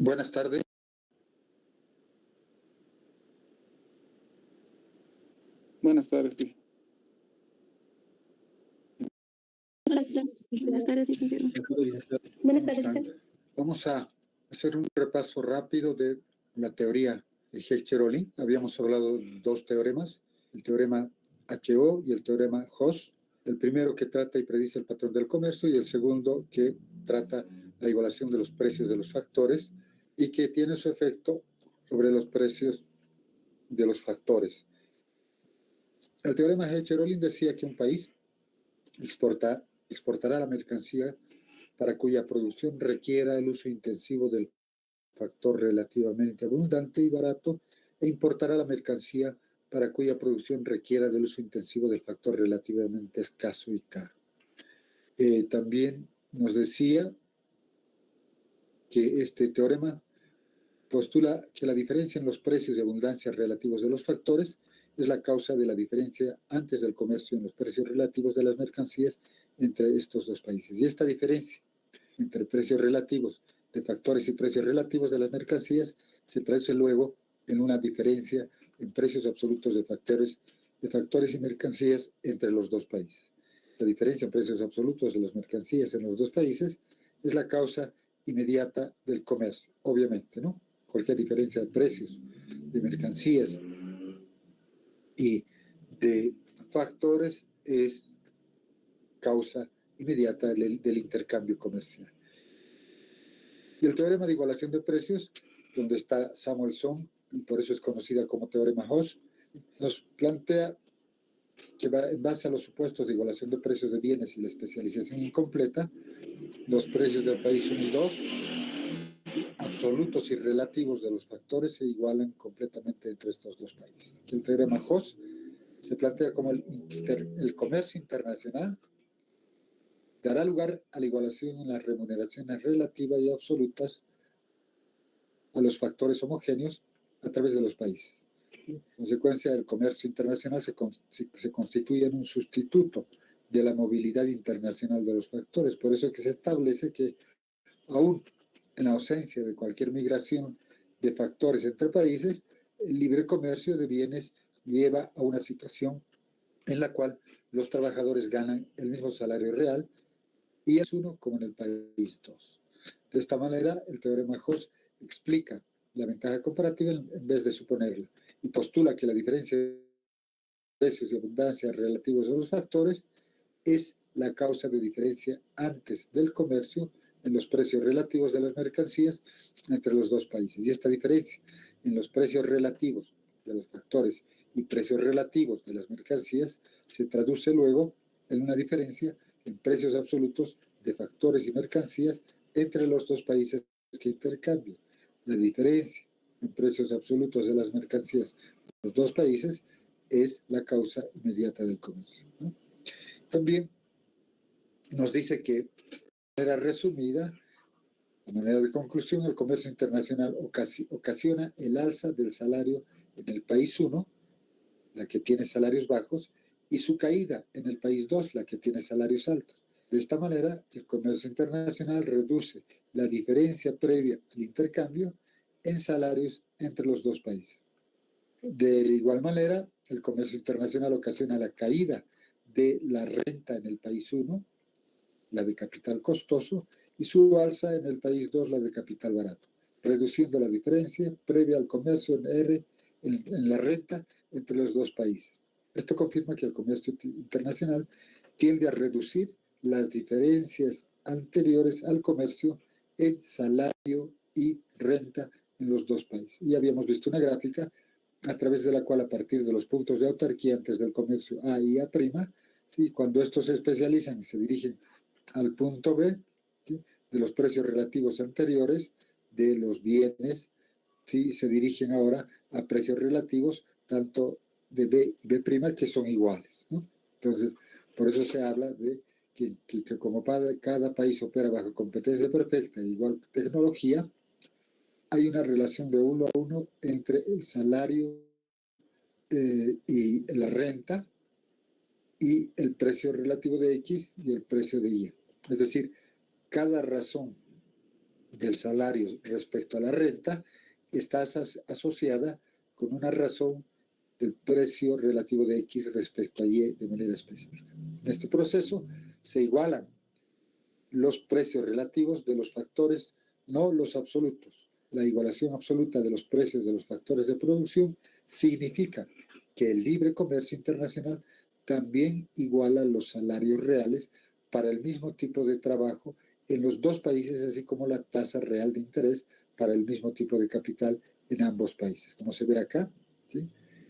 Buenas tardes. Buenas tardes. Buenas tardes, licenciado. Buenas tardes. Vamos a hacer un repaso rápido de la teoría de Hechter-Ohlin. Habíamos hablado de dos teoremas, el teorema HO y el teorema Hoss. El primero que trata y predice el patrón del comercio y el segundo que trata la igualación de los precios de los factores y que tiene su efecto sobre los precios de los factores. El teorema Hechter-Ohlin decía que un país exportará la mercancía para cuya producción requiera el uso intensivo del factor relativamente abundante y barato e importará la mercancía para cuya producción requiera del uso intensivo del factor relativamente escaso y caro. También nos decía que este teorema postula que la diferencia en los precios de abundancia relativos de los factores es la causa de la diferencia antes del comercio en los precios relativos de las mercancías entre estos dos países. Y esta diferencia entre precios relativos de factores y precios relativos de las mercancías se traduce luego en una diferencia en precios absolutos de factores y mercancías entre los dos países. La diferencia en precios absolutos de las mercancías en los dos países es la causa inmediata del comercio, obviamente, ¿no? Cualquier diferencia de precios de mercancías y de factores es causa inmediata del intercambio comercial. Y el teorema de igualación de precios, donde está Samuelson, y por eso es conocida como teorema Hoss, nos plantea que en base a los supuestos de igualación de precios de bienes y la especialización incompleta, los precios del país 1 y 2, absolutos y relativos de los factores, se igualan completamente entre estos dos países. El teorema Hoss se plantea como el comercio internacional dará lugar a la igualación en las remuneraciones relativas y absolutas a los factores homogéneos a través de los países. En consecuencia, el comercio internacional se constituye en un sustituto de la movilidad internacional de los factores. Por eso es que se establece que aún en la ausencia de cualquier migración de factores entre países, el libre comercio de bienes lleva a una situación en la cual los trabajadores ganan el mismo salario real y es uno como en el país 2. De esta manera, el teorema Hoss explica la ventaja comparativa en vez de suponerla y postula que la diferencia de precios y abundancia relativos a los factores es la causa de diferencia antes del comercio en los precios relativos de las mercancías entre los dos países. Y esta diferencia en los precios relativos de los factores y precios relativos de las mercancías se traduce luego en una diferencia en precios absolutos de factores y mercancías entre los dos países que intercambian. La diferencia en precios absolutos de las mercancías de los dos países es la causa inmediata del comercio, ¿no? También nos dice que, de manera resumida, de manera de conclusión, el comercio internacional ocasiona el alza del salario en el país 1, la que tiene salarios bajos, y su caída en el país 2, la que tiene salarios altos. De esta manera, el comercio internacional reduce la diferencia previa al intercambio en salarios entre los dos países. De igual manera, el comercio internacional ocasiona la caída de la renta en el país 1, la de capital costoso, y su alza en el país 2, la de capital barato, reduciendo la diferencia previa al comercio en la renta entre los dos países. Esto confirma que el comercio internacional tiende a reducir las diferencias anteriores al comercio en salario y renta en los dos países. Y habíamos visto una gráfica a través de la cual, a partir de los puntos de autarquía antes del comercio A y A', ¿sí? Cuando estos se especializan y se dirigen al punto B, ¿sí? De los precios relativos anteriores de los bienes, ¿sí? Se dirigen ahora a precios relativos tanto de B y B', que son iguales, ¿no? Entonces, por eso se habla de que como cada país opera bajo competencia perfecta e igual tecnología, hay una relación de 1 a 1 entre el salario y la renta y el precio relativo de X y el precio de Y. Es decir, cada razón del salario respecto a la renta está asociada con una razón del precio relativo de X respecto a Y de manera específica. En este proceso se igualan los precios relativos de los factores, no los absolutos. La igualación absoluta de los precios de los factores de producción significa que el libre comercio internacional también iguala los salarios reales para el mismo tipo de trabajo en los dos países, así como la tasa real de interés para el mismo tipo de capital en ambos países. Como se ve acá, ¿sí?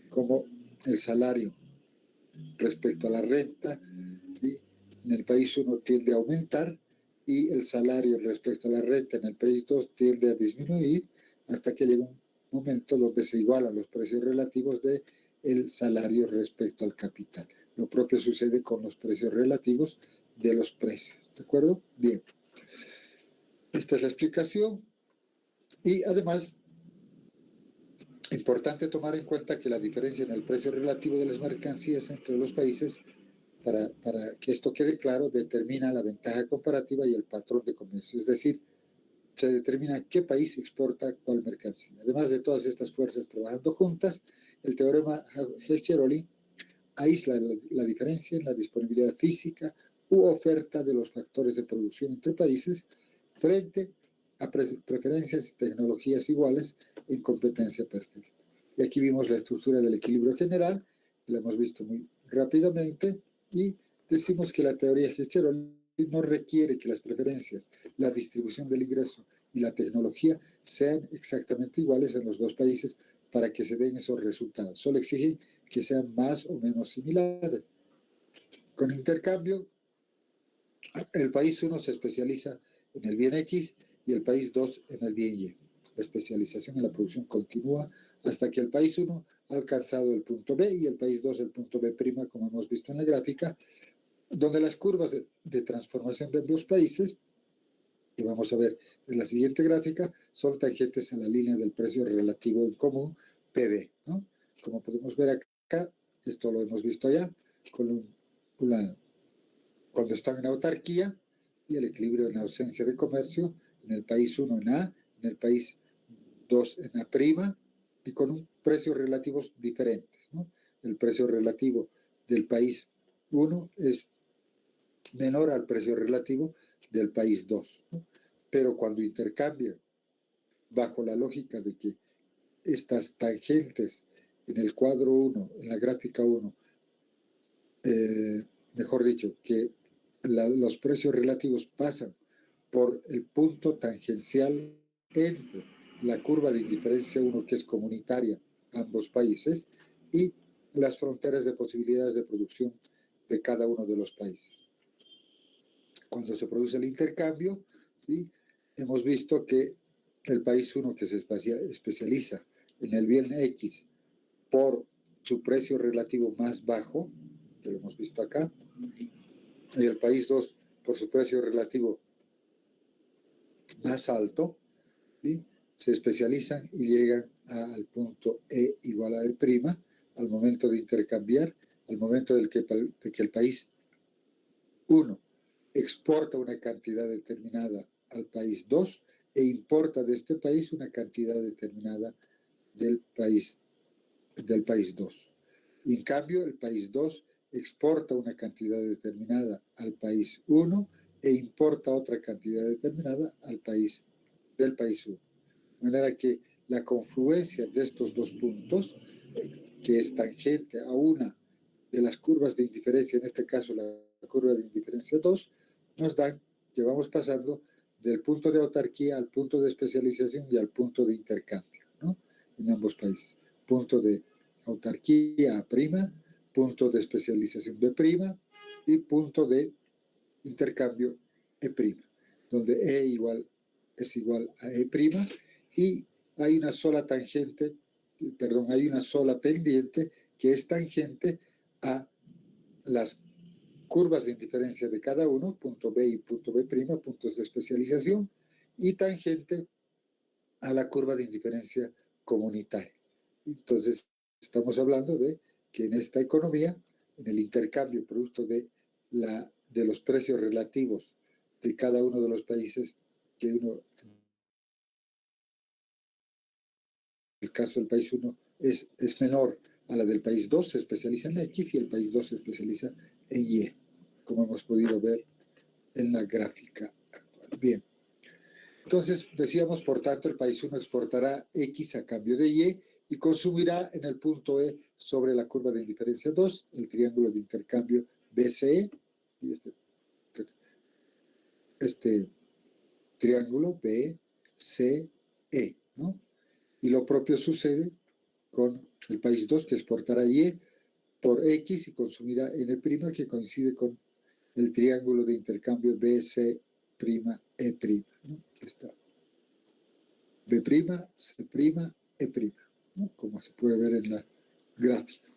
Como el salario respecto a la renta, ¿sí? En el país 1 tiende a aumentar y el salario respecto a la renta en el país 2 tiende a disminuir hasta que llega un momento donde se igualan los precios relativos del salario respecto al capital. Lo propio sucede con los precios relativos de los precios. ¿De acuerdo? Bien. Esta es la explicación. Y además, importante tomar en cuenta que la diferencia en el precio relativo de las mercancías entre los países, para que esto quede claro, determina la ventaja comparativa y el patrón de comercio. Es decir, se determina qué país exporta cuál mercancía. Además de todas estas fuerzas trabajando juntas, el teorema Hess-Cherolin aísla la diferencia en la disponibilidad física u oferta de los factores de producción entre países frente a preferencias y tecnologías iguales en competencia perfecta. Y aquí vimos la estructura del equilibrio general, la hemos visto muy rápidamente, y decimos que la teoría Hess-Cherolin no requiere que las preferencias, la distribución del ingreso y la tecnología sean exactamente iguales en los dos países para que se den esos resultados. Solo exige que sean más o menos similares. Con intercambio, el país 1 se especializa en el bien X y el país 2 en el bien Y. La especialización en la producción continúa hasta que el país 1 ha alcanzado el punto B y el país 2 el punto B', como hemos visto en la gráfica, donde las curvas de transformación de ambos países, que vamos a ver en la siguiente gráfica, son tangentes a la línea del precio relativo en común, PB, ¿no? Como podemos ver acá, esto lo hemos visto allá, cuando están en autarquía y el equilibrio en ausencia de comercio, en el país 1 en A, en el país 2 en A', y con un precios relativos diferentes, ¿no? El precio relativo del país 1 es menor al precio relativo del país 2, ¿no? Pero cuando intercambian bajo la lógica de que estas tangentes en el cuadro 1, en la gráfica 1, mejor dicho, que los precios relativos pasan por el punto tangencial entre la curva de indiferencia 1, que es comunitaria a ambos países, y las fronteras de posibilidades de producción de cada uno de los países. Cuando se produce el intercambio, ¿sí? Hemos visto que el país 1 que se especializa en el bien X por su precio relativo más bajo, que lo hemos visto acá, y el país 2 por su precio relativo más alto, ¿sí? Se especializan y llegan al punto E igual a E', al momento de intercambiar, al momento de que el país 1 exporta una cantidad determinada al país 2 e importa de este país una cantidad determinada del país 2. En cambio, el país 2 exporta una cantidad determinada al país 1 e importa otra cantidad determinada al país 1. De manera que la confluencia de estos dos puntos, que es tangente a una de las curvas de indiferencia, en este caso la curva de indiferencia 2, nos dan que vamos pasando del punto de autarquía al punto de especialización y al punto de intercambio, ¿no? En ambos países. Punto de autarquía A', punto de especialización B' y punto de intercambio E', donde E es igual a E', y hay una sola tangente, hay una sola pendiente que es tangente a las curvas de indiferencia de cada uno, punto B y punto B', puntos de especialización, y tangente a la curva de indiferencia comunitaria. Entonces, estamos hablando de que en esta economía, en el intercambio producto de los precios relativos de cada uno de los países que uno el caso del país 1 es menor a la del país 2, se especializa en X y el país 2 se especializa en Y, como hemos podido ver en la gráfica actual. Bien. Entonces, decíamos, por tanto, el país 1 exportará X a cambio de y consumirá en el punto E sobre la curva de indiferencia 2, el triángulo de intercambio BCE, y este triángulo BCE, ¿no? Y lo propio sucede con el país 2, que exportará Y por X y consumirá N', que coincide con el triángulo de intercambio BC'E', ¿no? Aquí está. B', C', E', ¿no? Como se puede ver en la gráfica.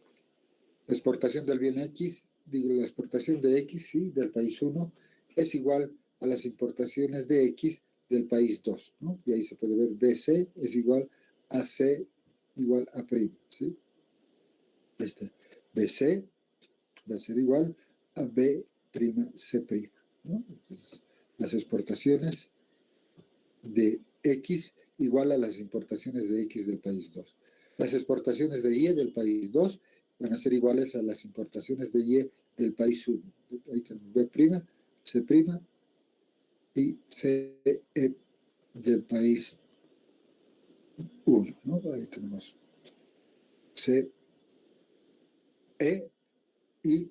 La exportación del bien X, digo, la exportación de X, sí, del país 1, es igual a las importaciones de X del país 2, ¿no? Y ahí se puede ver BC es igual a C igual a prima, ¿sí? BC va a ser igual a B', C', ¿no? Entonces, las exportaciones de X igual a las importaciones de X del país 2. Las exportaciones de Y del país 2 van a ser iguales a las importaciones de Y del país 1. Ahí tenemos B', C' y CE del país 1, ¿no? Ahí tenemos CE y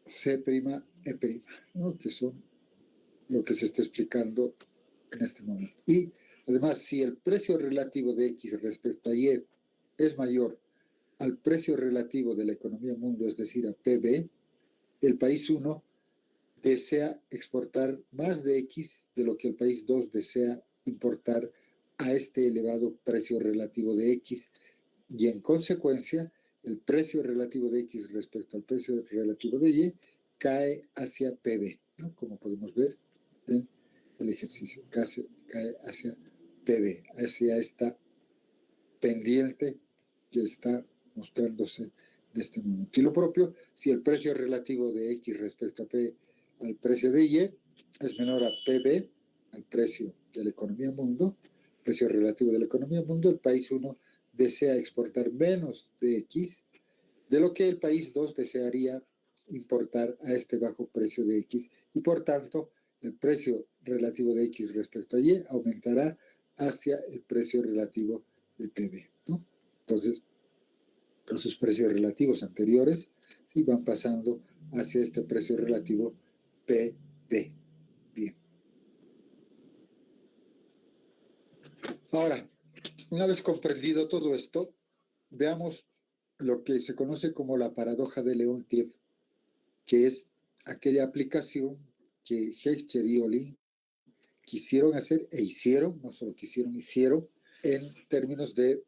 C', E', ¿no? Que son lo que se está explicando en este momento. Y además, si el precio relativo de X respecto a Y es mayor al precio relativo de la economía mundo, es decir, a PB, el país 1 desea exportar más de X de lo que el país 2 desea importar a este elevado precio relativo de X, y en consecuencia, el precio relativo de X respecto al precio relativo de Y cae hacia PB, ¿no? Como podemos ver en el ejercicio, cae hacia PB, hacia esta pendiente que está mostrándose en este momento. Y lo propio, si el precio relativo de X respecto a P al precio de Y es menor a PB, al precio de la economía mundo, precio relativo de la economía mundo, el país 1 desea exportar menos de X de lo que el país 2 desearía importar a este bajo precio de X, y por tanto el precio relativo de X respecto a Y aumentará hacia el precio relativo de PB, ¿no? Entonces, esos precios relativos anteriores, ¿sí?, van pasando hacia este precio relativo PB. Bien. Ahora, una vez comprendido todo esto, veamos lo que se conoce como la paradoja de Leontief, que es aquella aplicación que Hechter y Olin quisieron hacer e hicieron, no solo quisieron, hicieron, en términos de,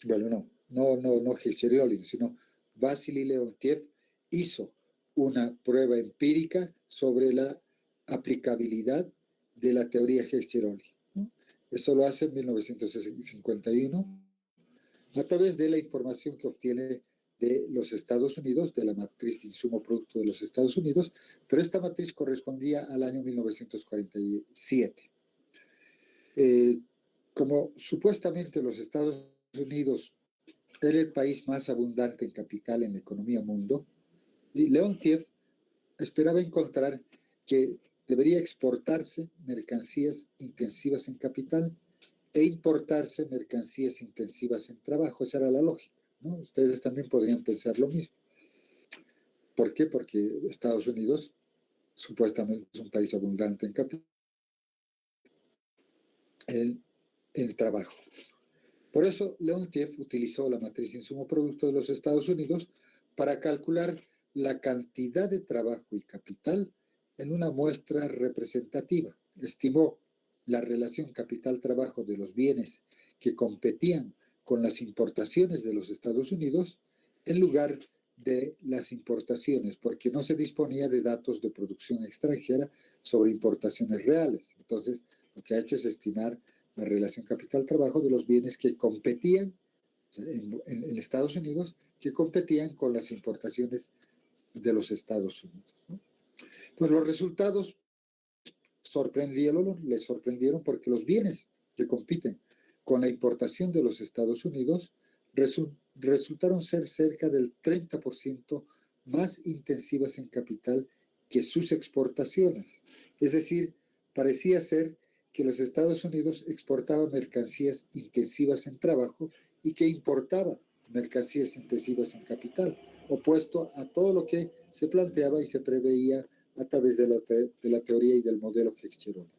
bueno, no Hechter y Olin, sino Vasily Leontief hizo una prueba empírica sobre la aplicabilidad de la teoría Hechter-Olin, ¿no? Eso lo hace en 1951 a través de la información que obtiene de los Estados Unidos, de la matriz de insumo producto de los Estados Unidos, pero esta matriz correspondía al año 1947. Como supuestamente los Estados Unidos era el país más abundante en capital en la economía mundo, Leontief esperaba encontrar que debería exportarse mercancías intensivas en capital e importarse mercancías intensivas en trabajo. Esa era la lógica, ¿no? Ustedes también podrían pensar lo mismo. ¿Por qué? Porque Estados Unidos supuestamente es un país abundante en capital, el trabajo. Por eso, Leontief utilizó la matriz insumo-producto de los Estados Unidos para calcular la cantidad de trabajo y capital en una muestra representativa. Estimó la relación capital-trabajo de los bienes que competían con las importaciones de los Estados Unidos en lugar de las importaciones, porque no se disponía de datos de producción extranjera sobre importaciones reales. Entonces, lo que ha hecho es estimar la relación capital-trabajo de los bienes que competían en Estados Unidos, que competían con las importaciones de los Estados Unidos, ¿no? Entonces, los resultados les sorprendieron porque los bienes que compiten con la importación de los Estados Unidos resultaron ser cerca del 30% más intensivas en capital que sus exportaciones. Es decir, parecía ser que los Estados Unidos exportaban mercancías intensivas en trabajo y que importaba mercancías intensivas en capital, opuesto a todo lo que se planteaba y se preveía a través de la teoría y del modelo Hecht-Cheroni.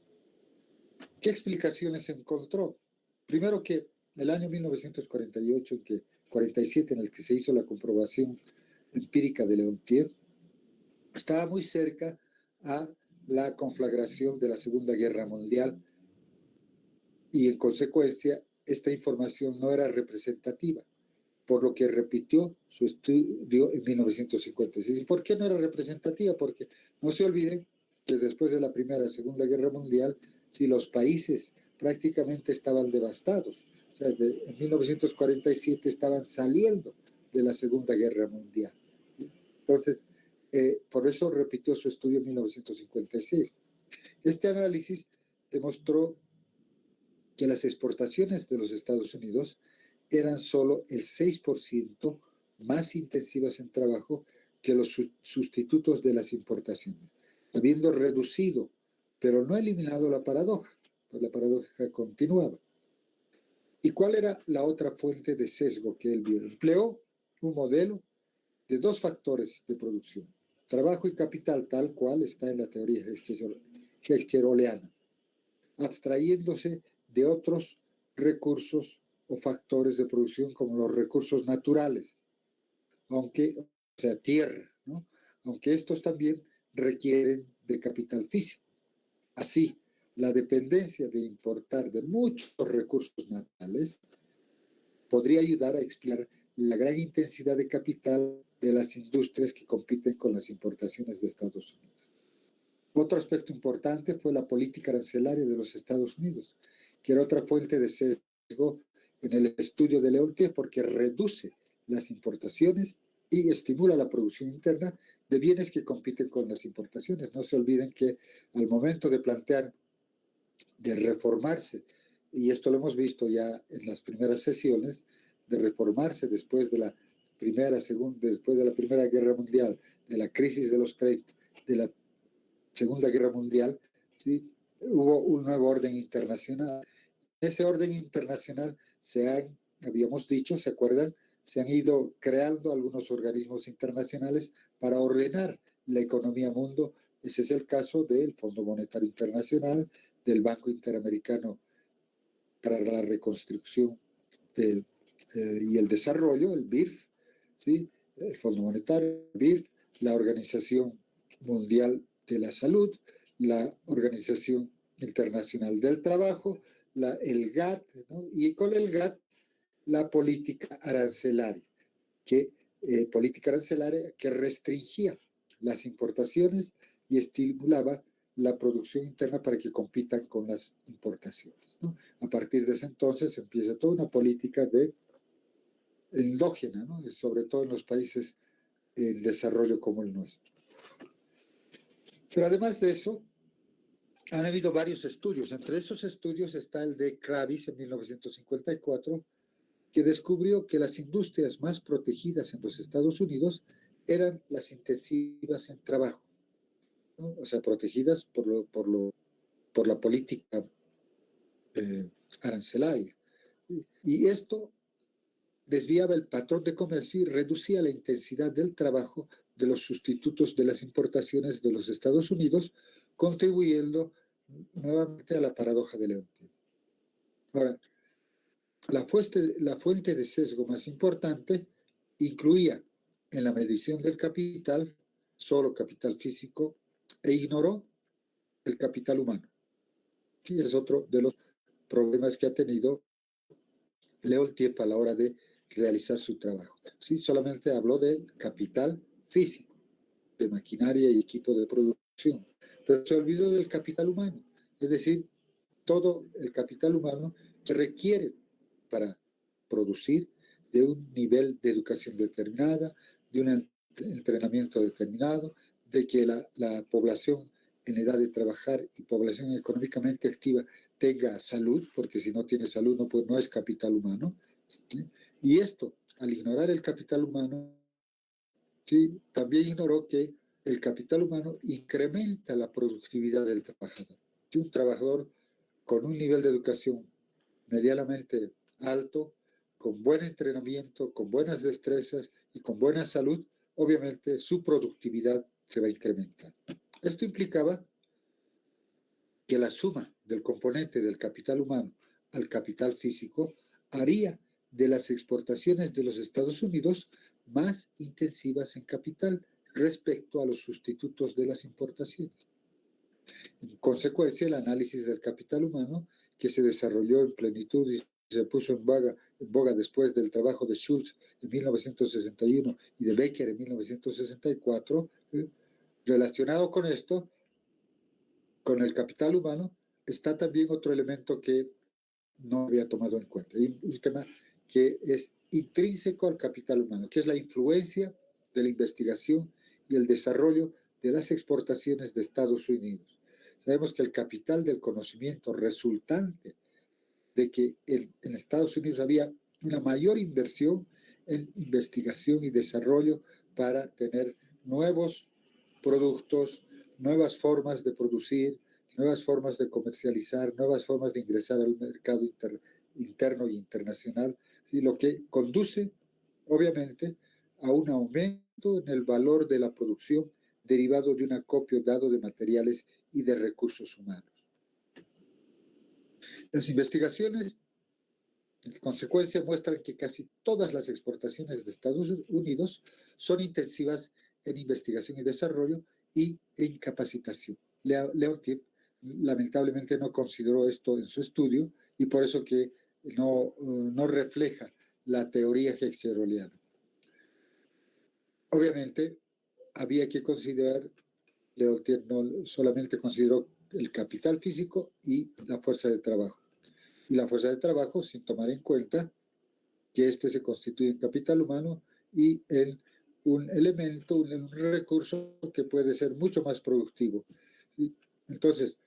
¿Qué explicaciones encontró? Primero que el año 1948, 47, en el que se hizo la comprobación empírica de Leontief, estaba muy cerca a la conflagración de la Segunda Guerra Mundial y en consecuencia esta información no era representativa, por lo que repitió su estudio en 1956. ¿Y por qué no era representativa? Porque no se olviden que después de la Primera y Segunda Guerra Mundial, si los países prácticamente estaban devastados, o sea, en 1947 estaban saliendo de la Segunda Guerra Mundial. Entonces, por eso repitió su estudio en 1956. Este análisis demostró que las exportaciones de los Estados Unidos eran solo el 6% más intensivas en trabajo que los sustitutos de las importaciones, habiendo reducido, pero no eliminado la paradoja, pues la paradoja continuaba. ¿Y cuál era la otra fuente de sesgo que él vio? Empleó un modelo de dos factores de producción, trabajo y capital, tal cual está en la teoría Hecht-Cheroniana, abstrayéndose de otros recursos o factores de producción como los recursos naturales, aunque, o sea, tierra, ¿no? Aunque estos también requieren de capital físico. Así, la dependencia de importar de muchos recursos naturales podría ayudar a explicar la gran intensidad de capital de las industrias que compiten con las importaciones de Estados Unidos. Otro aspecto importante fue la política arancelaria de los Estados Unidos, que era otra fuente de sesgo en el estudio de Leontief, porque reduce las importaciones y estimula la producción interna de bienes que compiten con las importaciones. No se olviden que al momento de plantear, de reformarse, y esto lo hemos visto ya en las primeras sesiones, de reformarse después de la después de la Primera Guerra Mundial, de la crisis de los 30, de la Segunda Guerra Mundial, ¿sí? Hubo un nuevo orden internacional. En ese orden internacional habíamos dicho, ¿se acuerdan? Se han ido creando algunos organismos internacionales para ordenar la economía mundo. Ese es el caso del Fondo Monetario Internacional, del Banco Interamericano para la Reconstrucción y el Desarrollo, el BIRF, ¿sí? El Fondo Monetario, el BIRF, la Organización Mundial de la Salud, la Organización Internacional del Trabajo, el GATT, ¿no? Y con el GATT la política arancelaria, que restringía las importaciones y estimulaba la producción interna para que compitan con las importaciones, ¿no? A partir de ese entonces empieza toda una política endógena, ¿no? Sobre todo en los países en desarrollo como el nuestro. Pero además de eso, han habido varios estudios. Entre esos estudios está el de Kravis en 1954, que descubrió que las industrias más protegidas en los Estados Unidos eran las intensivas en trabajo, ¿no? O sea, protegidas por la política arancelaria. Y esto desviaba el patrón de comercio y reducía la intensidad del trabajo de los sustitutos de las importaciones de los Estados Unidos, contribuyendo nuevamente a la paradoja de Leontief. Ahora, la fuente de sesgo más importante incluía en la medición del capital solo capital físico e ignoró el capital humano. Y es otro de los problemas que ha tenido Leontief a la hora de realizar su trabajo. Sí, solamente habló del capital físico, de maquinaria y equipo de producción, pero se olvidó del capital humano, es decir, todo el capital humano se requiere para producir de un nivel de educación determinada, de un entrenamiento determinado, de que la población en edad de trabajar y población económicamente activa tenga salud, porque si no tiene salud no es capital humano. ¿Sí? Y esto, al ignorar el capital humano, ¿sí? También ignoró que el capital humano incrementa la productividad del trabajador. ¿Sí? Un trabajador con un nivel de educación medianamente alto, con buen entrenamiento, con buenas destrezas y con buena salud, obviamente su productividad se va a incrementar. Esto implicaba que la suma del componente del capital humano al capital físico haría de las exportaciones de los Estados Unidos más intensivas en capital respecto a los sustitutos de las importaciones. En consecuencia, el análisis del capital humano, que se desarrolló en plenitud y se puso en boga después del trabajo de Schultz en 1961 y de Becker en 1964, relacionado con esto, con el capital humano, está también otro elemento que no había tomado en cuenta. Hay un tema que es intrínseco al capital humano, que es la influencia de la investigación y el desarrollo de las exportaciones de Estados Unidos. Sabemos que el capital del conocimiento resultante de que en Estados Unidos había una mayor inversión en investigación y desarrollo para tener nuevos productos, nuevas formas de producir, nuevas formas de comercializar, nuevas formas de ingresar al mercado interno e internacional, ¿sí? Lo que conduce, obviamente, a un aumento en el valor de la producción derivado de un acopio dado de materiales y de recursos humanos. Las investigaciones, en consecuencia, muestran que casi todas las exportaciones de Estados Unidos son intensivas en investigación y desarrollo y en capacitación. Leontief lamentablemente no consideró esto en su estudio y por eso que no refleja la teoría hexeroliana. Obviamente, había que considerar, Leontief no solamente consideró el capital físico y la fuerza de trabajo. Y la fuerza de trabajo sin tomar en cuenta que este se constituye en capital humano y en un elemento, un recurso que puede ser mucho más productivo. ¿Sí? Entonces,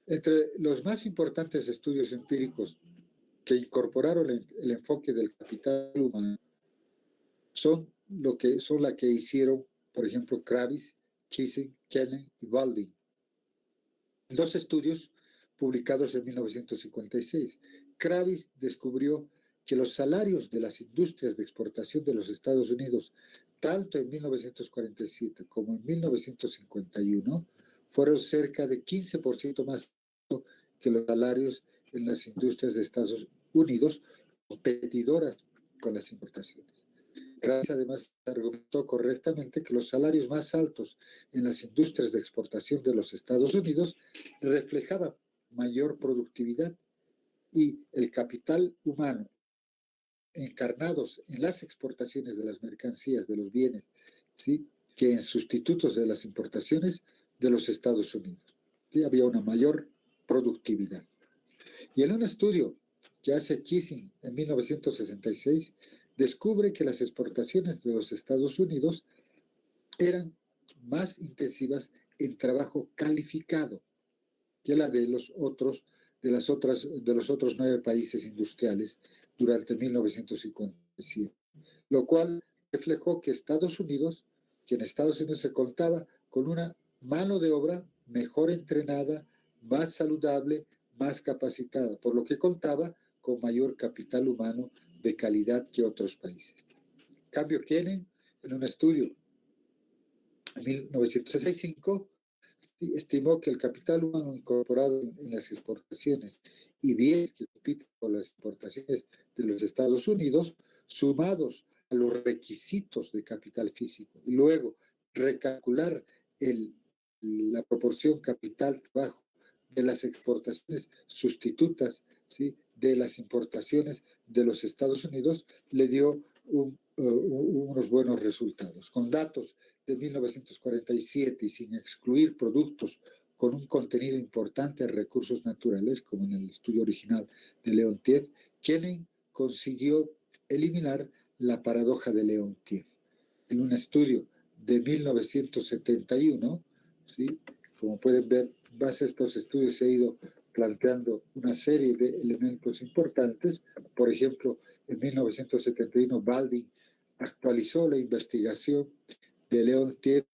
entre los más importantes estudios empíricos que incorporaron el enfoque del capital humano son la que hicieron, por ejemplo, Kravis, Kissing, Kennan y Baldwin. Dos estudios publicados en 1956. Kravis descubrió que los salarios de las industrias de exportación de los Estados Unidos, tanto en 1947 como en 1951, fueron cerca de 15% más que los salarios en las industrias de Estados Unidos competidoras con las importaciones. Kravis además argumentó correctamente que los salarios más altos en las industrias de exportación de los Estados Unidos reflejaban mayor productividad y el capital humano encarnados en las exportaciones de las mercancías, de los bienes, ¿sí? Que en sustitutos de las importaciones de los Estados Unidos. ¿Sí? Había una mayor productividad. Y en un estudio que hace Kissing en 1966, descubre que las exportaciones de los Estados Unidos eran más intensivas en trabajo calificado que la de los otros 9 países industriales durante 1957, lo cual reflejó que en Estados Unidos se contaba con una mano de obra mejor entrenada, más saludable, más capacitada, por lo que contaba con mayor capital humano de calidad que otros países. En cambio, Kennan, en un estudio en 1965, estimó que el capital humano incorporado en las exportaciones y bienes que compiten con las exportaciones de los Estados Unidos, sumados a los requisitos de capital físico, y luego recalcular la proporción capital-trabajo de las exportaciones sustitutas, ¿sí?, de las importaciones de los Estados Unidos, le dio unos buenos resultados. Con datos de 1947 y sin excluir productos con un contenido importante de recursos naturales, como en el estudio original de Leontief, Kennan consiguió eliminar la paradoja de Leontief. En un estudio de 1971, ¿sí?, como pueden ver, en base a estos estudios he ido planteando una serie de elementos importantes. Por ejemplo, en 1971, Baldwin actualizó la investigación de Leontief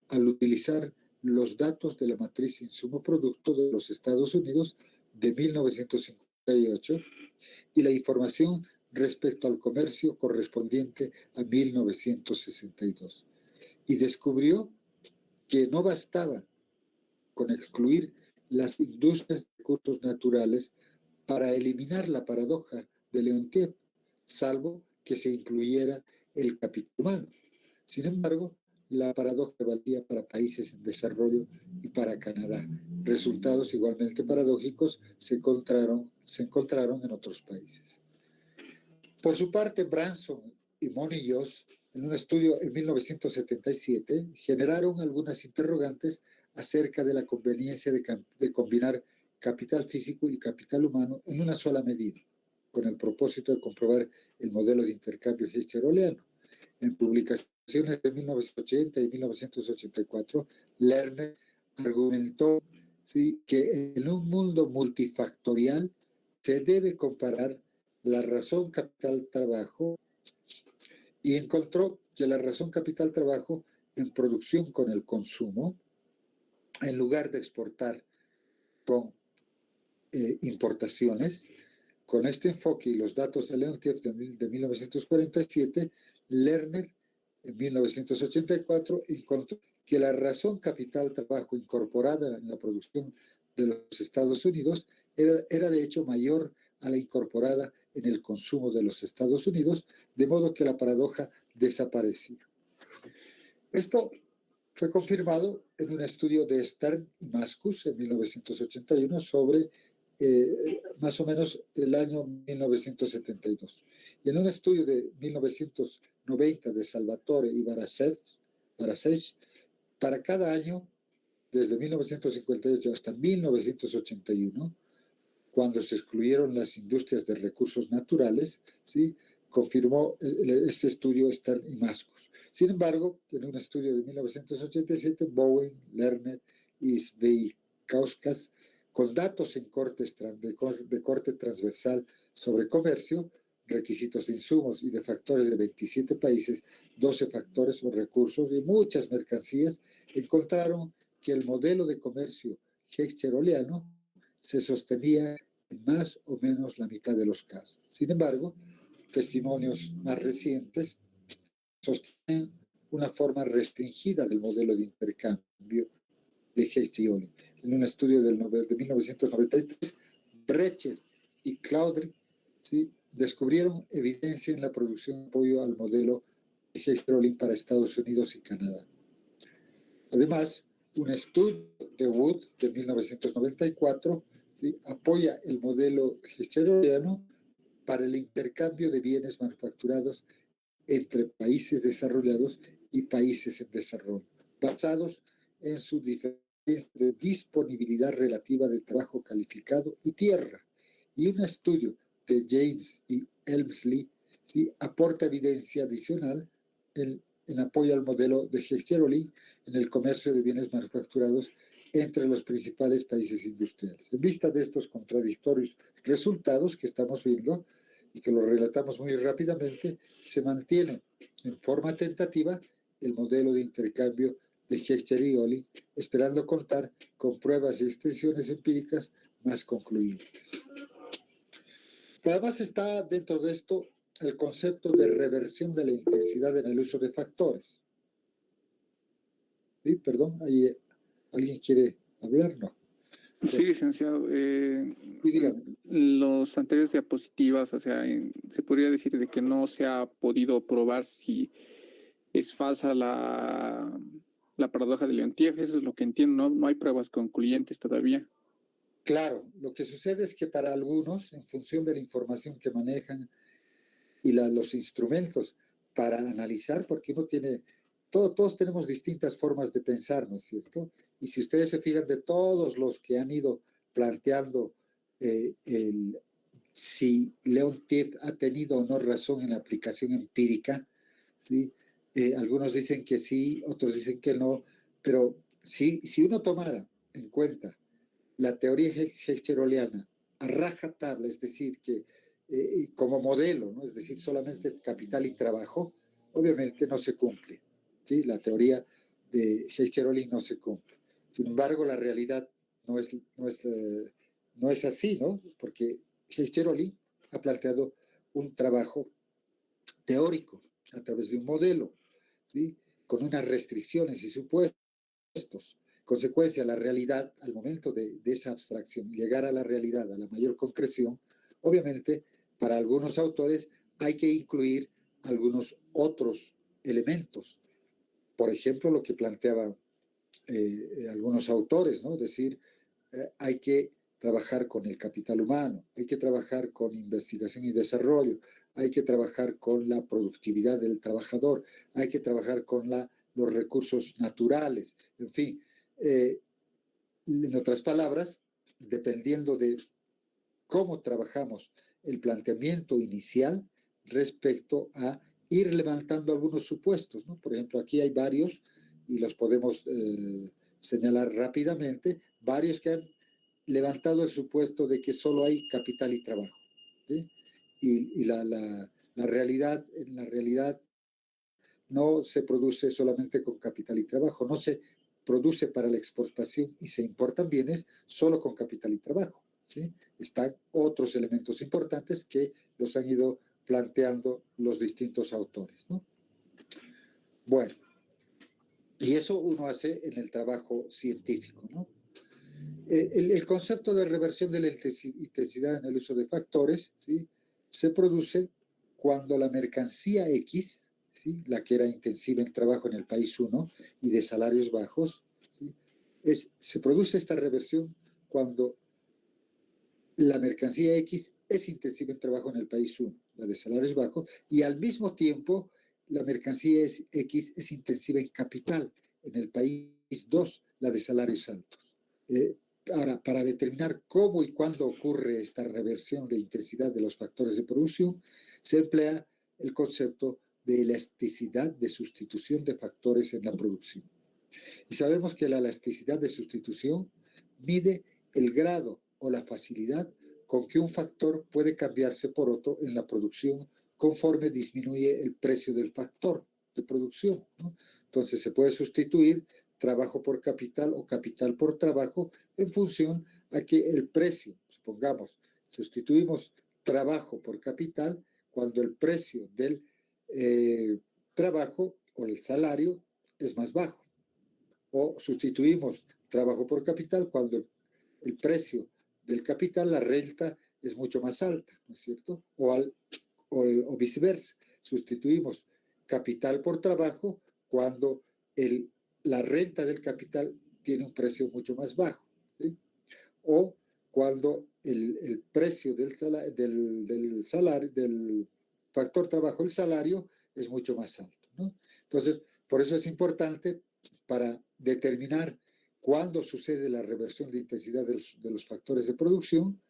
al utilizar los datos de la matriz insumo-producto de los Estados Unidos de 1958 y la información respecto al comercio correspondiente a 1962. Y descubrió que no bastaba con excluir las industrias de recursos naturales para eliminar la paradoja de Leontief, salvo que se incluyera el capital humano. Sin embargo, la paradoja valía para países en desarrollo y para Canadá. Resultados igualmente paradójicos se encontraron en otros países. Por su parte, Branson y Monillos, en un estudio en 1977, generaron algunas interrogantes acerca de la conveniencia de combinar capital físico y capital humano en una sola medida, con el propósito de comprobar el modelo de intercambio Heister-Oleano. En publicaciones de 1980 y 1984, Lerner argumentó, ¿sí?, que en un mundo multifactorial se debe comparar la razón capital-trabajo y encontró que la razón capital-trabajo en producción con el consumo, en lugar de exportar con importaciones, con este enfoque y los datos de Leontief de 1947, Lerner en 1984 encontró que la razón capital-trabajo incorporada en la producción de los Estados Unidos era de hecho mayor a la incorporada en el consumo de los Estados Unidos, de modo que la paradoja desapareció. Esto fue confirmado en un estudio de Stern y Maskus en 1981 sobre más o menos el año 1972. Y en un estudio de 1990 de Salvatore y Barasech, para cada año, desde 1958 hasta 1981, cuando se excluyeron las industrias de recursos naturales, ¿sí?, confirmó este estudio Stern y Maskus. Sin embargo, en un estudio de 1987, Bowen, Lerner y Sveikauskas, con datos de corte transversal sobre comercio, requisitos de insumos y de factores de 27 países, 12 factores o recursos y muchas mercancías, encontraron que el modelo de comercio Heister-Oleano se sostenía en más o menos la mitad de los casos. Sin embargo, testimonios más recientes sostienen una forma restringida del modelo de intercambio de Heister-Oleano. En un estudio de 1993, Brecher y Claudry, ¿sí?, descubrieron evidencia en la producción de apoyo al modelo de Heister-Oleano para Estados Unidos y Canadá. Además, un estudio de Wood de 1994, ¿sí?, apoya el modelo Heister-Oleano para el intercambio de bienes manufacturados entre países desarrollados y países en desarrollo, basados en su diferencia de disponibilidad relativa de trabajo calificado y tierra. Y un estudio de James y Elmsley, ¿sí?, aporta evidencia adicional en apoyo al modelo de Heister-Oleano en el comercio de bienes manufacturados entre los principales países industriales. En vista de estos contradictorios resultados que estamos viendo y que lo relatamos muy rápidamente, se mantiene en forma tentativa el modelo de intercambio de Heister-Oleano, esperando contar con pruebas y extensiones empíricas más concluyentes. Pero además está dentro de esto el concepto de reversión de la intensidad en el uso de factores. Sí, perdón, ahí alguien quiere hablar, ¿no? Sí, licenciado. Los anteriores diapositivas, o sea, se podría decir de que no se ha podido probar si es falsa la paradoja de Leontief. Eso es lo que entiendo, no hay pruebas concluyentes todavía. Claro, lo que sucede es que para algunos, en función de la información que manejan y los instrumentos para analizar, porque uno tiene, todos tenemos distintas formas de pensar, ¿no es cierto? Y si ustedes se fijan de todos los que han ido planteando si Leontief ha tenido o no razón en la aplicación empírica, ¿sí? Algunos dicen que sí, otros dicen que no, pero si uno tomara en cuenta la teoría hegeliana a rajatabla, es decir, que como modelo, ¿no? Es decir, solamente capital y trabajo, obviamente no se cumple. ¿Sí? La teoría de Hegel no se cumple. Sin embargo, la realidad no es así, ¿no? Porque Hegel ha planteado un trabajo teórico a través de un modelo, ¿sí? Con unas restricciones y supuestos. Consecuencia, la realidad, al momento de esa abstracción, llegar a la realidad, a la mayor concreción, obviamente, para algunos autores hay que incluir algunos otros elementos. Por ejemplo, lo que planteaban algunos autores, ¿no? Es decir, hay que trabajar con el capital humano, hay que trabajar con investigación y desarrollo, hay que trabajar con la productividad del trabajador, hay que trabajar con los recursos naturales, en fin. En otras palabras, dependiendo de cómo trabajamos el planteamiento inicial respecto a ir levantando algunos supuestos, ¿no? Por ejemplo, aquí hay varios y los podemos señalar rápidamente, varios que han levantado el supuesto de que solo hay capital y trabajo, ¿sí? Y la realidad, en la realidad no se produce solamente con capital y trabajo, no se produce para la exportación y se importan bienes solo con capital y trabajo, ¿sí? Están otros elementos importantes que los han ido planteando los distintos autores, ¿no? Bueno, y eso uno hace en el trabajo científico, ¿no? El concepto de reversión de la intensidad en el uso de factores, ¿sí? Se produce cuando la mercancía X, ¿sí? La que era intensiva en trabajo en el país 1 y de salarios bajos, ¿sí? Se produce esta reversión cuando la mercancía X es intensiva en trabajo en el país 1, la de salarios bajos, y al mismo tiempo la mercancía X es intensiva en capital en el país 2, la de salarios altos. Ahora, para determinar cómo y cuándo ocurre esta reversión de intensidad de los factores de producción, se emplea el concepto de elasticidad de sustitución de factores en la producción. Y sabemos que la elasticidad de sustitución mide el grado o la facilidad con que un factor puede cambiarse por otro en la producción conforme disminuye el precio del factor de producción, ¿no? Entonces se puede sustituir trabajo por capital o capital por trabajo en función a que el precio, supongamos, sustituimos trabajo por capital cuando el precio del trabajo o el salario es más bajo. O sustituimos trabajo por capital cuando el precio del capital, la renta, es mucho más alta, ¿no es cierto? O viceversa. Sustituimos capital por trabajo cuando la renta del capital tiene un precio mucho más bajo, ¿sí? O cuando el precio del salario, del factor trabajo, el salario, es mucho más alto, ¿no? Entonces, por eso es importante para determinar cuándo sucede la reversión de intensidad de los factores de producción,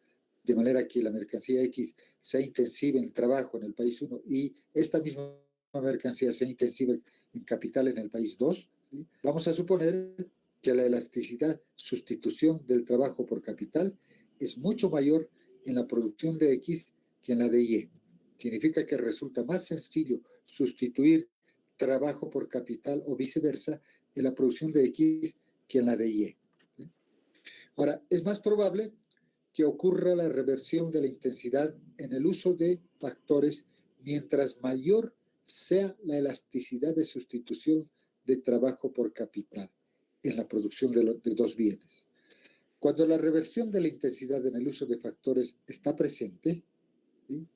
de manera que la mercancía X sea intensiva en trabajo en el país 1 y esta misma mercancía sea intensiva en capital en el país 2, ¿sí? Vamos a suponer que la elasticidad sustitución del trabajo por capital es mucho mayor en la producción de X que en la de Y. Significa que resulta más sencillo sustituir trabajo por capital o viceversa en la producción de X que en la de Y. Ahora, es más probable que ocurra la reversión de la intensidad en el uso de factores mientras mayor sea la elasticidad de sustitución de trabajo por capital en la producción de dos bienes. Cuando la reversión de la intensidad en el uso de factores está presente, ¿sí?,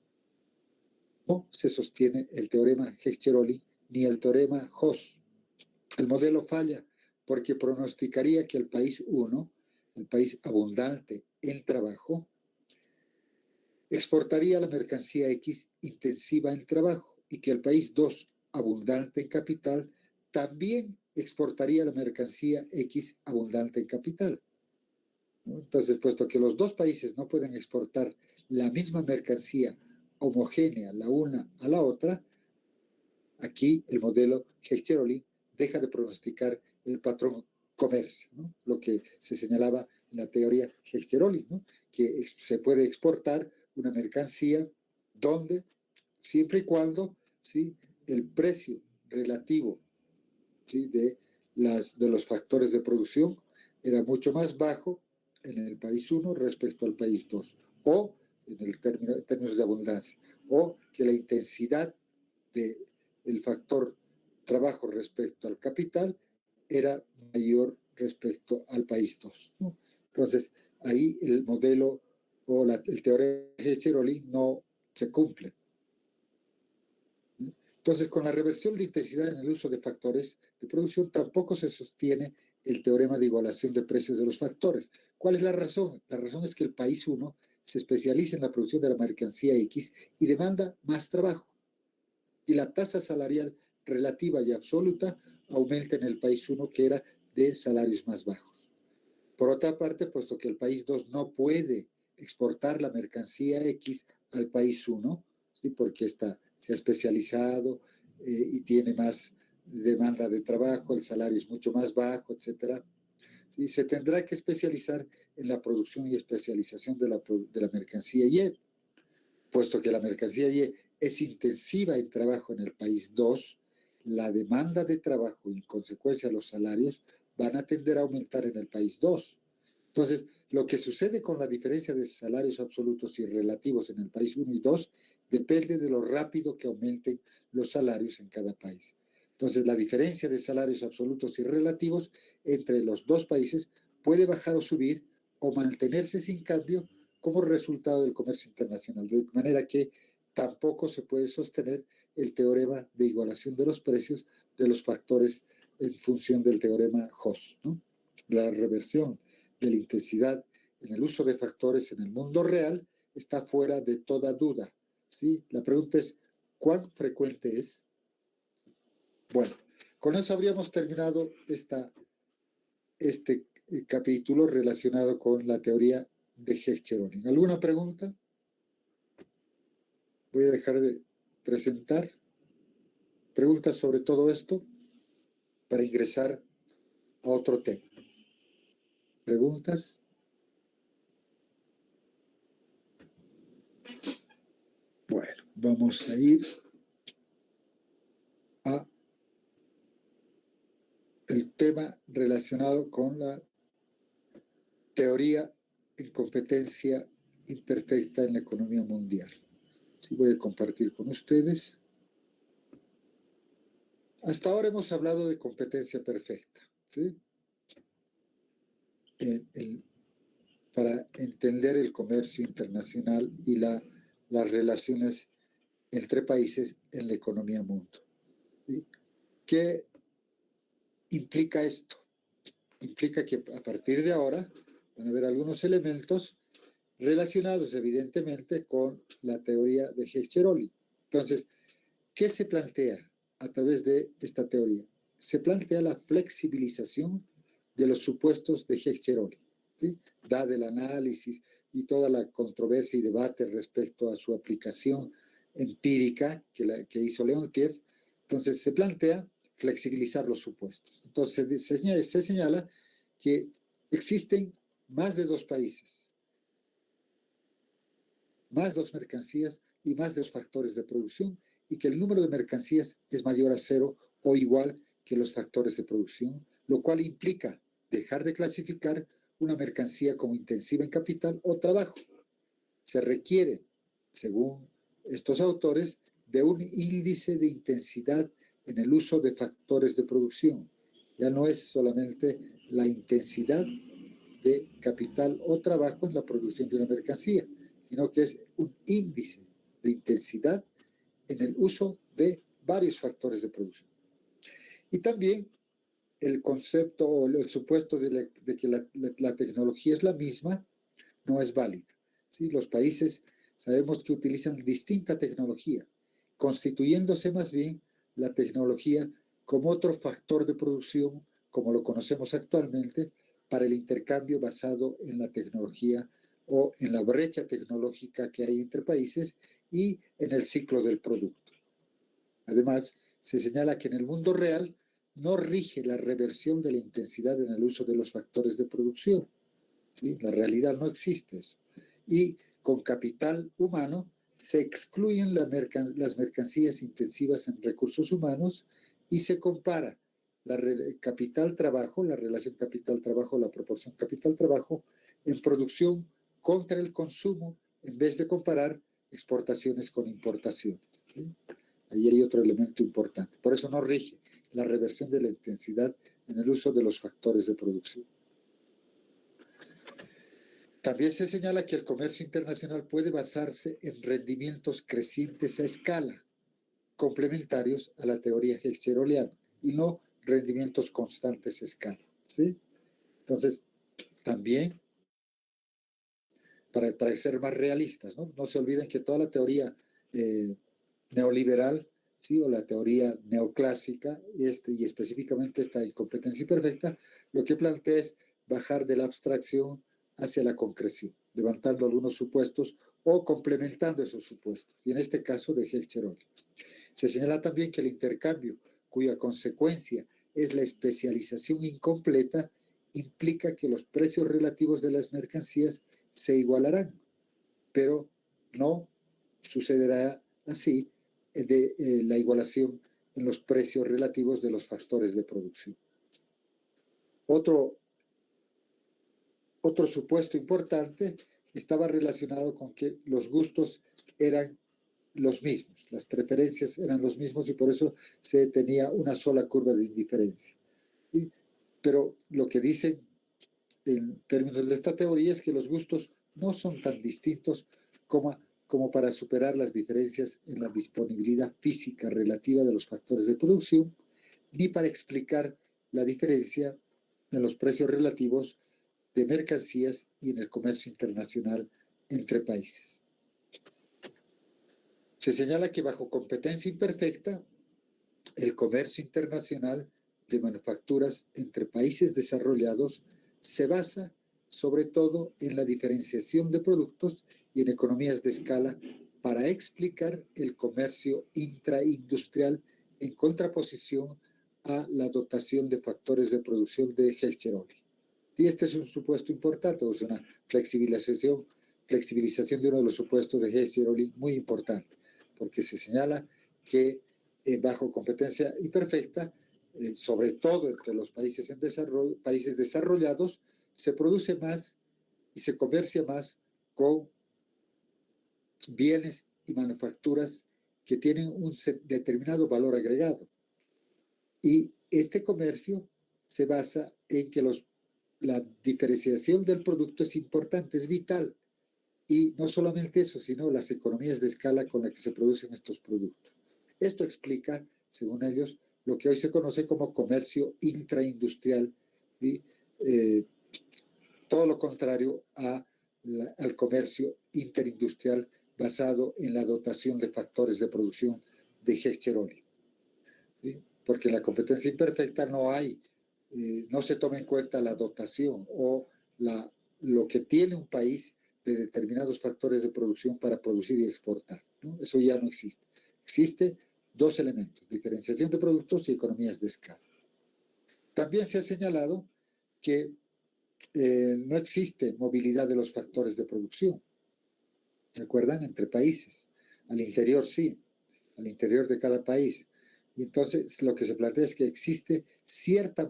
no se sostiene el teorema Hegel ni el teorema Hoss. El modelo falla porque pronosticaría que el país 1, el país abundante en trabajo, exportaría la mercancía X intensiva en trabajo y que el país 2, abundante en capital, también exportaría la mercancía X abundante en capital, ¿no? Entonces, puesto que los dos países no pueden exportar la misma mercancía homogénea la una a la otra, aquí el modelo Hegel deja de pronosticar el patrón comercio, ¿no?, lo que se señalaba en la teoría Hecht-Cheroli, ¿no? Que se puede exportar una mercancía donde, siempre y cuando, ¿sí?, el precio relativo, ¿sí?, de los factores de producción era mucho más bajo en el país 1 respecto al país 2, o en términos de abundancia, o que la intensidad del factor trabajo respecto al capital era mayor respecto al país 2, ¿no? Entonces, ahí el modelo o el teorema de Hecht-Cheroli no se cumple. Entonces, con la reversión de intensidad en el uso de factores de producción, tampoco se sostiene el teorema de igualación de precios de los factores. ¿Cuál es la razón? La razón es que el país 1 se especializa en la producción de la mercancía X y demanda más trabajo. Y la tasa salarial relativa y absoluta aumenta en el país 1, que era de salarios más bajos. Por otra parte, puesto que el país 2 no puede exportar la mercancía X al país 1, ¿sí?, porque se ha especializado y tiene más demanda de trabajo, el salario es mucho más bajo, etc., ¿sí?, se tendrá que especializar en la producción y especialización de la mercancía Y. Puesto que la mercancía Y es intensiva en trabajo en el país 2, la demanda de trabajo y en consecuencia los salarios van a tender a aumentar en el país 2. Entonces, lo que sucede con la diferencia de salarios absolutos y relativos en el país 1 y 2 depende de lo rápido que aumenten los salarios en cada país. Entonces, la diferencia de salarios absolutos y relativos entre los dos países puede bajar o subir o mantenerse sin cambio como resultado del comercio internacional, de manera que tampoco se puede sostener el teorema de igualación de los precios de los factores en función del teorema Hoss, ¿no? La reversión de la intensidad en el uso de factores en el mundo real está fuera de toda duda, ¿sí? La pregunta es, ¿cuán frecuente es? Bueno, con eso habríamos terminado este capítulo relacionado con la teoría de Hecht-Cheroli. ¿Alguna pregunta? Voy a dejar de presentar preguntas sobre todo esto para ingresar a otro tema. ¿Preguntas? Bueno, vamos a ir a el tema relacionado con la teoría en competencia imperfecta en la economía mundial. Sí, voy a compartir con ustedes. Hasta ahora hemos hablado de competencia perfecta, ¿sí? Para entender el comercio internacional y las relaciones entre países en la economía mundial, ¿sí? ¿Qué implica esto? Implica que a partir de ahora van a haber algunos elementos relacionados evidentemente con la teoría de Hecht-Cheroli. Entonces, ¿qué se plantea a través de esta teoría? Se plantea la flexibilización de los supuestos de Hecht-Cheroli, ¿sí? Dado el análisis y toda la controversia y debate respecto a su aplicación empírica que hizo Leontief, entonces se plantea flexibilizar los supuestos. Entonces se señala que existen más de dos países, más dos mercancías y más de dos factores de producción, y que el número de mercancías es mayor a 0 o igual que los factores de producción, lo cual implica dejar de clasificar una mercancía como intensiva en capital o trabajo. Se requiere, según estos autores, de un índice de intensidad en el uso de factores de producción. Ya no es solamente la intensidad de capital o trabajo en la producción de una mercancía, sino que es un índice de intensidad en el uso de varios factores de producción. Y también el concepto o el supuesto de que la tecnología es la misma no es válida, ¿sí? Los países sabemos que utilizan distinta tecnología, constituyéndose más bien la tecnología como otro factor de producción, como lo conocemos actualmente, para el intercambio basado en la tecnología o en la brecha tecnológica que hay entre países y en el ciclo del producto. Además, se señala que en el mundo real no rige la reversión de la intensidad en el uso de los factores de producción, ¿sí? La realidad no existe eso. Y con capital humano se excluyen las mercancías intensivas en recursos humanos y se compara capital-trabajo, la relación capital-trabajo, la proporción capital-trabajo en producción contra el consumo, en vez de comparar exportaciones con importaciones. ¿Sí? Ahí hay otro elemento importante. Por eso no rige la reversión de la intensidad en el uso de los factores de producción. También se señala que el comercio internacional puede basarse en rendimientos crecientes a escala, complementarios a la teoría hexeroliana, y no rendimientos constantes a escala. ¿Sí? Entonces, también, para ser más realistas, no se olviden que toda la teoría neoliberal, ¿sí? O la teoría neoclásica, y específicamente esta incompetencia imperfecta, lo que plantea es bajar de la abstracción hacia la concreción, levantando algunos supuestos o complementando esos supuestos, y en este caso de Hexcheroli. Se señala también que el intercambio, cuya consecuencia es la especialización incompleta, implica que los precios relativos de las mercancías se igualarán, pero no sucederá así la igualación en los precios relativos de los factores de producción. Otro supuesto importante estaba relacionado con que los gustos eran los mismos, las preferencias eran los mismos y por eso se tenía una sola curva de indiferencia. ¿Sí? Pero lo que dicen en términos de esta teoría es que los gustos no son tan distintos como para superar las diferencias en la disponibilidad física relativa de los factores de producción, ni para explicar la diferencia en los precios relativos de mercancías y en el comercio internacional entre países. Se señala que bajo competencia imperfecta, el comercio internacional de manufacturas entre países desarrollados se basa sobre todo en la diferenciación de productos y en economías de escala para explicar el comercio intraindustrial en contraposición a la dotación de factores de producción de Hexcheroli. Y este es un supuesto importante, o sea, una flexibilización de uno de los supuestos de Hexcheroli muy importante, porque se señala que bajo competencia imperfecta, sobre todo entre los países en desarrollo, países desarrollados, se produce más y se comercia más con bienes y manufacturas que tienen un determinado valor agregado. Y este comercio se basa en que la diferenciación del producto es importante, es vital. Y no solamente eso, sino las economías de escala con las que se producen estos productos. Esto explica, según ellos, lo que hoy se conoce como comercio intraindustrial, y todo lo contrario al comercio interindustrial basado en la dotación de factores de producción de Hexcheroli. ¿Sí? Porque en la competencia imperfecta no se toma en cuenta la dotación o lo que tiene un país de determinados factores de producción para producir y exportar, ¿no? Eso ya no existe. Existe dos elementos, diferenciación de productos y economías de escala. También se ha señalado que no existe movilidad de los factores de producción. ¿Recuerdan? Entre países. Al interior sí, al interior de cada país. Y entonces lo que se plantea es que existe cierta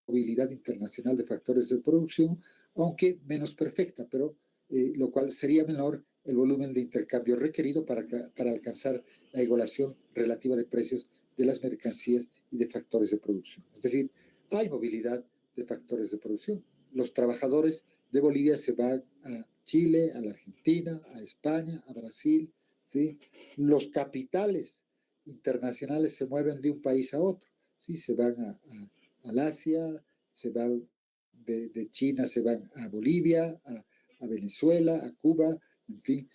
movilidad internacional de factores de producción, aunque menos perfecta, pero lo cual sería menor el volumen de intercambio requerido para alcanzar la igualación relativa de precios de las mercancías y de factores de producción. Es decir, hay movilidad de factores de producción. Los trabajadores de Bolivia se van a Chile, a la Argentina, a España, a Brasil, ¿sí? Los capitales internacionales se mueven de un país a otro, ¿sí? Se van al Asia, se van de China, se van a Bolivia, a Venezuela, a Cuba, en fin,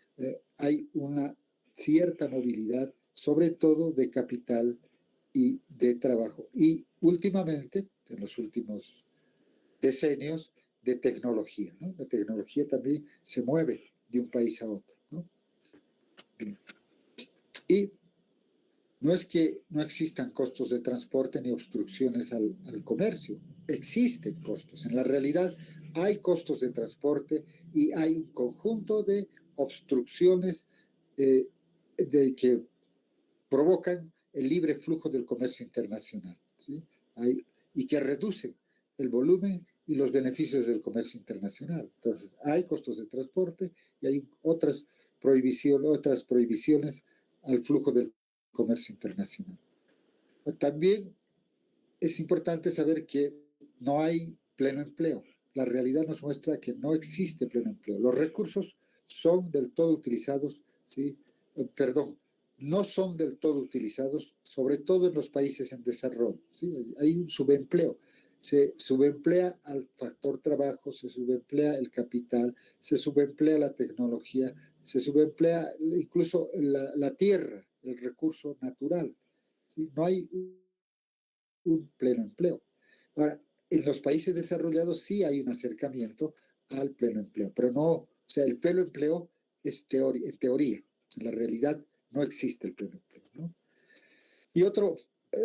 hay una cierta movilidad, sobre todo de capital y de trabajo. Y últimamente, en los últimos decenios, de tecnología, ¿no? La tecnología también se mueve de un país a otro, ¿no? Bien. Y no es que no existan costos de transporte ni obstrucciones al comercio. Existen costos. En la realidad hay costos de transporte y hay un conjunto de obstrucciones que provocan el libre flujo del comercio internacional, ¿sí? Y que reducen el volumen y los beneficios del comercio internacional. Entonces, hay costos de transporte y hay otras prohibiciones al flujo del comercio internacional. También es importante saber que no hay pleno empleo. La realidad nos muestra que no existe pleno empleo. Los recursos son del todo utilizados, ¿sí? No son del todo utilizados, sobre todo en los países en desarrollo, ¿sí? Hay un subempleo. Se subemplea al factor trabajo, se subemplea el capital, se subemplea la tecnología, se subemplea incluso la tierra, el recurso natural, ¿sí? No hay un pleno empleo. Ahora, en los países desarrollados sí hay un acercamiento al pleno empleo, pero no, o sea, el pleno empleo es en teoría, en la realidad no existe el pleno empleo, ¿no? Y otro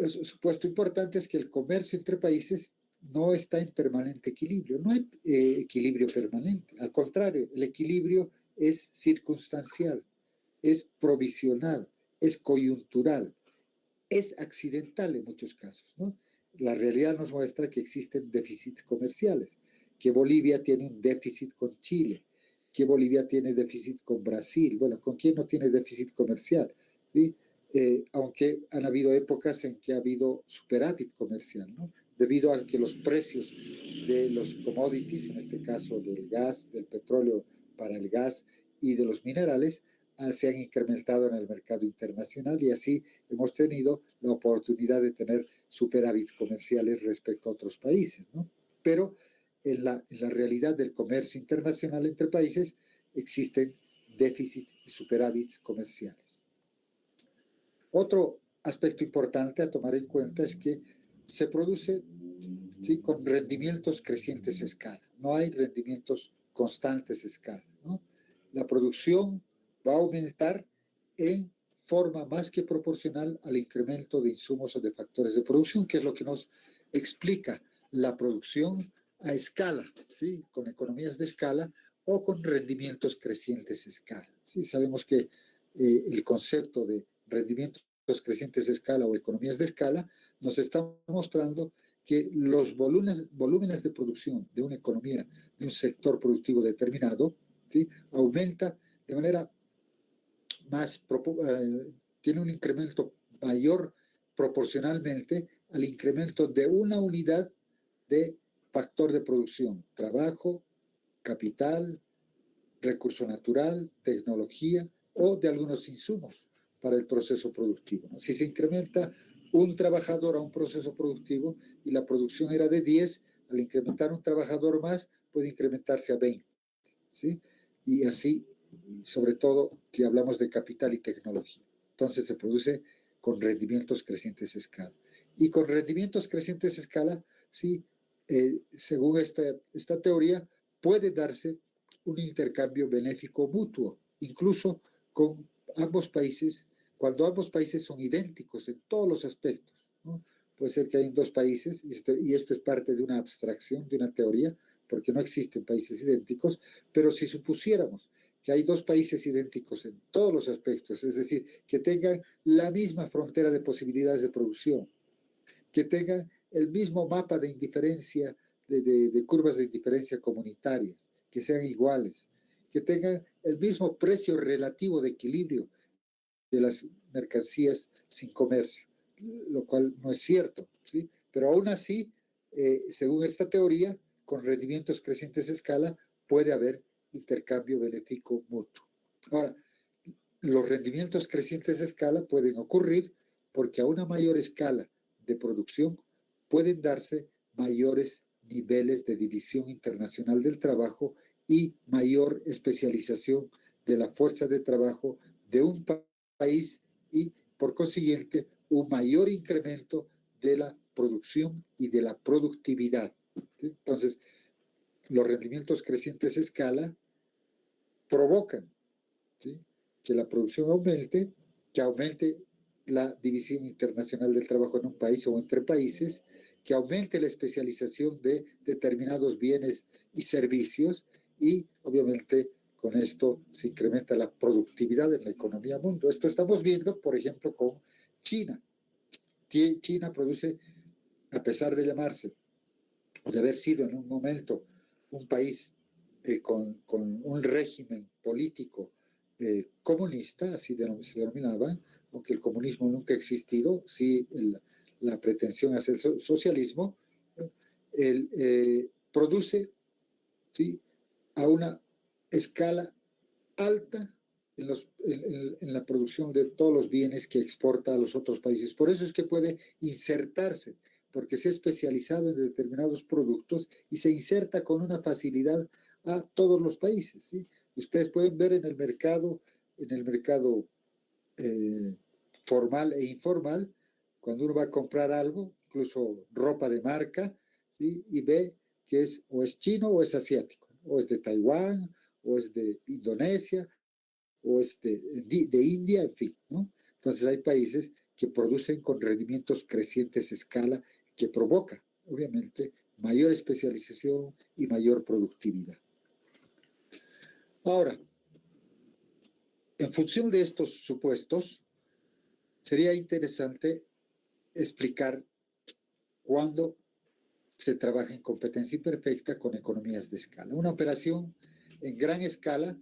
supuesto importante es que el comercio entre países no está en permanente equilibrio, no hay equilibrio permanente, al contrario, el equilibrio es circunstancial, es provisional, es coyuntural, es accidental en muchos casos, ¿no? La realidad nos muestra que existen déficits comerciales, que Bolivia tiene un déficit con Chile, que Bolivia tiene déficit con Brasil. Bueno, ¿con quién no tiene déficit comercial? ¿Sí? Aunque han habido épocas en que ha habido superávit comercial, ¿no? Debido a que los precios de los commodities, en este caso del gas, del petróleo para el gas y de los minerales, se han incrementado en el mercado internacional y así hemos tenido la oportunidad de tener superávits comerciales respecto a otros países, ¿no? Pero en la realidad del comercio internacional entre países existen déficits y superávits comerciales. Otro aspecto importante a tomar en cuenta es que se produce, ¿sí?, con rendimientos crecientes a escala. No hay rendimientos constantes a escala, ¿no? La producción va a aumentar en forma más que proporcional al incremento de insumos o de factores de producción, que es lo que nos explica la producción a escala, ¿sí?, con economías de escala o con rendimientos crecientes a escala, ¿sí? Sabemos que el concepto de rendimientos crecientes a escala o economías de escala nos está mostrando que los volúmenes de producción de una economía, de un sector productivo determinado, ¿sí?, aumenta de manera tiene un incremento mayor proporcionalmente al incremento de una unidad de factor de producción, trabajo, capital, recurso natural, tecnología o de algunos insumos para el proceso productivo, ¿no? Si se incrementa un trabajador a un proceso productivo y la producción era de 10, al incrementar un trabajador más puede incrementarse a 20, ¿sí? Y así, sobre todo, si hablamos de capital y tecnología. Entonces se produce con rendimientos crecientes a escala. Y con rendimientos crecientes a escala, sí, según esta teoría, puede darse un intercambio benéfico mutuo, incluso con ambos países, cuando ambos países son idénticos en todos los aspectos, ¿no? Puede ser que hay dos países, y esto es parte de una abstracción, de una teoría, porque no existen países idénticos, pero si supusiéramos que hay dos países idénticos en todos los aspectos, es decir, que tengan la misma frontera de posibilidades de producción, que tengan el mismo mapa de indiferencia, de curvas de indiferencia comunitarias, que sean iguales, que tengan el mismo precio relativo de equilibrio de las mercancías sin comercio, lo cual no es cierto, ¿sí? Pero aún así, según esta teoría, con rendimientos crecientes a escala, puede haber intercambio benéfico mutuo. Ahora, los rendimientos crecientes a escala pueden ocurrir porque a una mayor escala de producción pueden darse mayores niveles de división internacional del trabajo y mayor especialización de la fuerza de trabajo de un país y, por consiguiente, un mayor incremento de la producción y de la productividad, ¿sí? Entonces, los rendimientos crecientes a escala provocan, ¿sí?, que la producción aumente, que aumente la división internacional del trabajo en un país o entre países, que aumente la especialización de determinados bienes y servicios y obviamente con esto se incrementa la productividad en la economía mundo. Esto estamos viendo, por ejemplo, con China. China produce, a pesar de llamarse o de haber sido en un momento un país con un régimen político comunista, así se denominaba, aunque el comunismo nunca ha existido, sí la pretensión hacia el socialismo, produce, ¿sí?, a una escala alta en la producción de todos los bienes que exporta a los otros países. Por eso es que puede insertarse, porque se ha especializado en determinados productos y se inserta con una facilidad a todos los países, ¿sí? Ustedes pueden ver en el mercado formal e informal, cuando uno va a comprar algo, incluso ropa de marca, ¿sí?, y ve que o es chino o es asiático, o es de Taiwán, o es de Indonesia, o es de India, en fin, ¿no? Entonces hay países que producen con rendimientos crecientes a escala que provoca, obviamente, mayor especialización y mayor productividad. Ahora, en función de estos supuestos, sería interesante explicar cuándo se trabaja en competencia imperfecta con economías de escala. Una operación en gran escala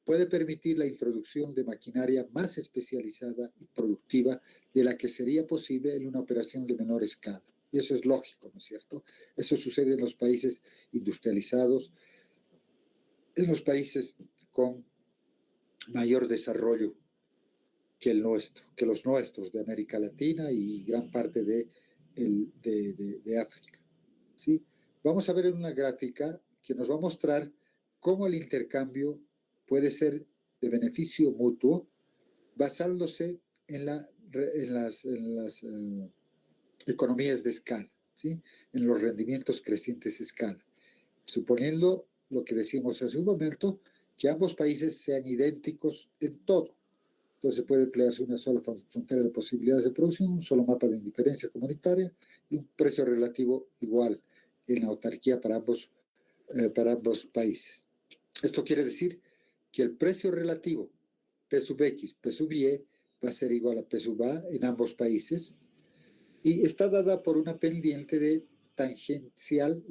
puede permitir la introducción de maquinaria más especializada y productiva de la que sería posible en una operación de menor escala. Y eso es lógico, ¿no es cierto? Eso sucede en los países industrializados, en los países con mayor desarrollo que el nuestro, que los nuestros de América Latina y gran parte de África, ¿sí? Vamos a ver en una gráfica que nos va a mostrar cómo el intercambio puede ser de beneficio mutuo basándose en las economías de escala, ¿sí?, en los rendimientos crecientes de escala, suponiendo lo que decimos hace un momento, que ambos países sean idénticos en todo. Entonces puede emplearse una sola frontera de posibilidades de producción, un solo mapa de indiferencia comunitaria y un precio relativo igual en la autarquía para ambos países. Esto quiere decir que el precio relativo P sub X, P sub Y va a ser igual a P sub A en ambos países y está dada por una pendiente tangencial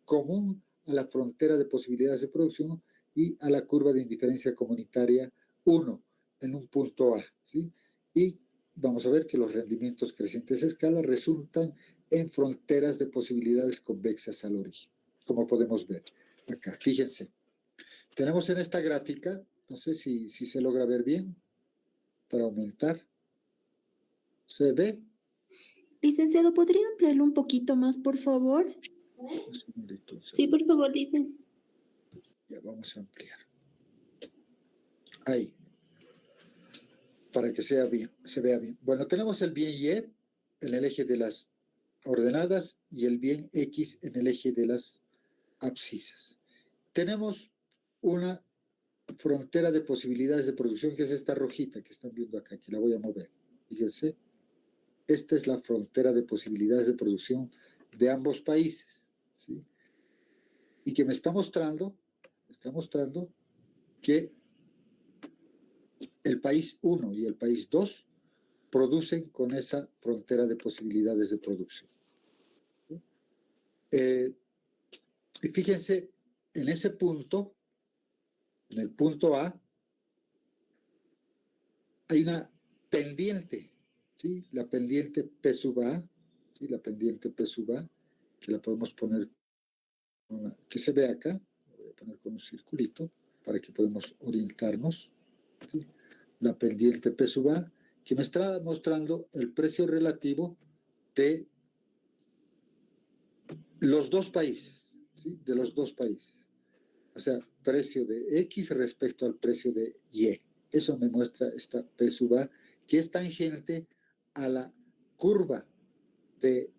común a la frontera de posibilidades de producción y a la curva de indiferencia comunitaria 1 en un punto A, ¿sí? Y vamos a ver que los rendimientos crecientes a escala resultan en fronteras de posibilidades convexas al origen, como podemos ver acá. Fíjense, tenemos en esta gráfica, no sé si se logra ver bien, para aumentar. ¿Se ve? Licenciado, ¿podría ampliarlo un poquito más, por favor? Sí, por favor, dicen. Ya vamos a ampliar. Ahí. Para que se vea bien. Bueno, tenemos el bien Y en el eje de las ordenadas y el bien X en el eje de las abscisas. Tenemos una frontera de posibilidades de producción que es esta rojita que están viendo acá, que la voy a mover. Fíjense, esta es la frontera de posibilidades de producción de ambos países, ¿sí? Y que me está mostrando que el país 1 y el país 2 producen con esa frontera de posibilidades de producción. Y fíjense, en ese punto, en el punto A, hay una pendiente, ¿sí? La pendiente P sub A, ¿sí? La pendiente P sub A, que la podemos poner, que se ve acá, voy a poner con un circulito para que podamos orientarnos, ¿sí? La pendiente P sub A, que me está mostrando el precio relativo de los dos países, ¿sí? De los dos países. O sea, precio de X respecto al precio de Y. Eso me muestra esta P sub A, que es tangente a la curva de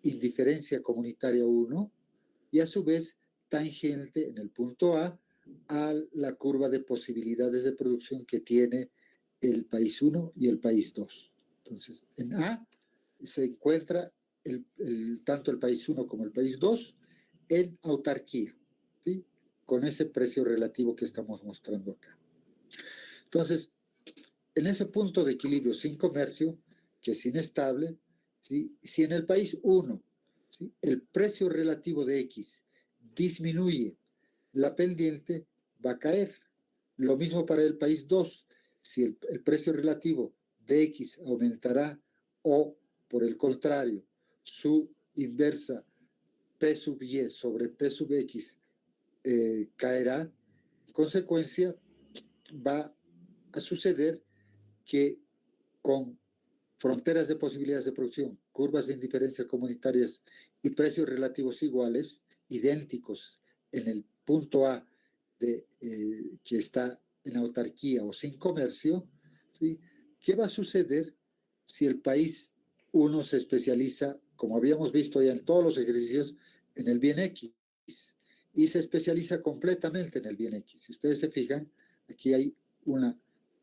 indiferencia comunitaria 1 y a su vez tangente en el punto A la curva de posibilidades de producción que tiene el país 1 y el país 2. Entonces, en A se encuentra tanto el país 1 como el país 2 en autarquía, ¿sí? Con ese precio relativo que estamos mostrando acá. Entonces, en ese punto de equilibrio sin comercio, que es inestable, ¿sí? Si en el país 1, ¿sí?, el precio relativo de X disminuye, la pendiente va a caer. Lo mismo para el país 2. Si el precio relativo de X aumentará o, por el contrario, su inversa P sub Y sobre P sub X caerá, en consecuencia va a suceder que con fronteras de posibilidades de producción, curvas de indiferencia comunitarias y precios relativos iguales, idénticos en el punto A que está en autarquía o sin comercio, ¿sí? ¿Qué va a suceder si el país 1 se especializa, como habíamos visto ya en todos los ejercicios, en el bien X y se especializa completamente en el bien X? Si ustedes se fijan, aquí hay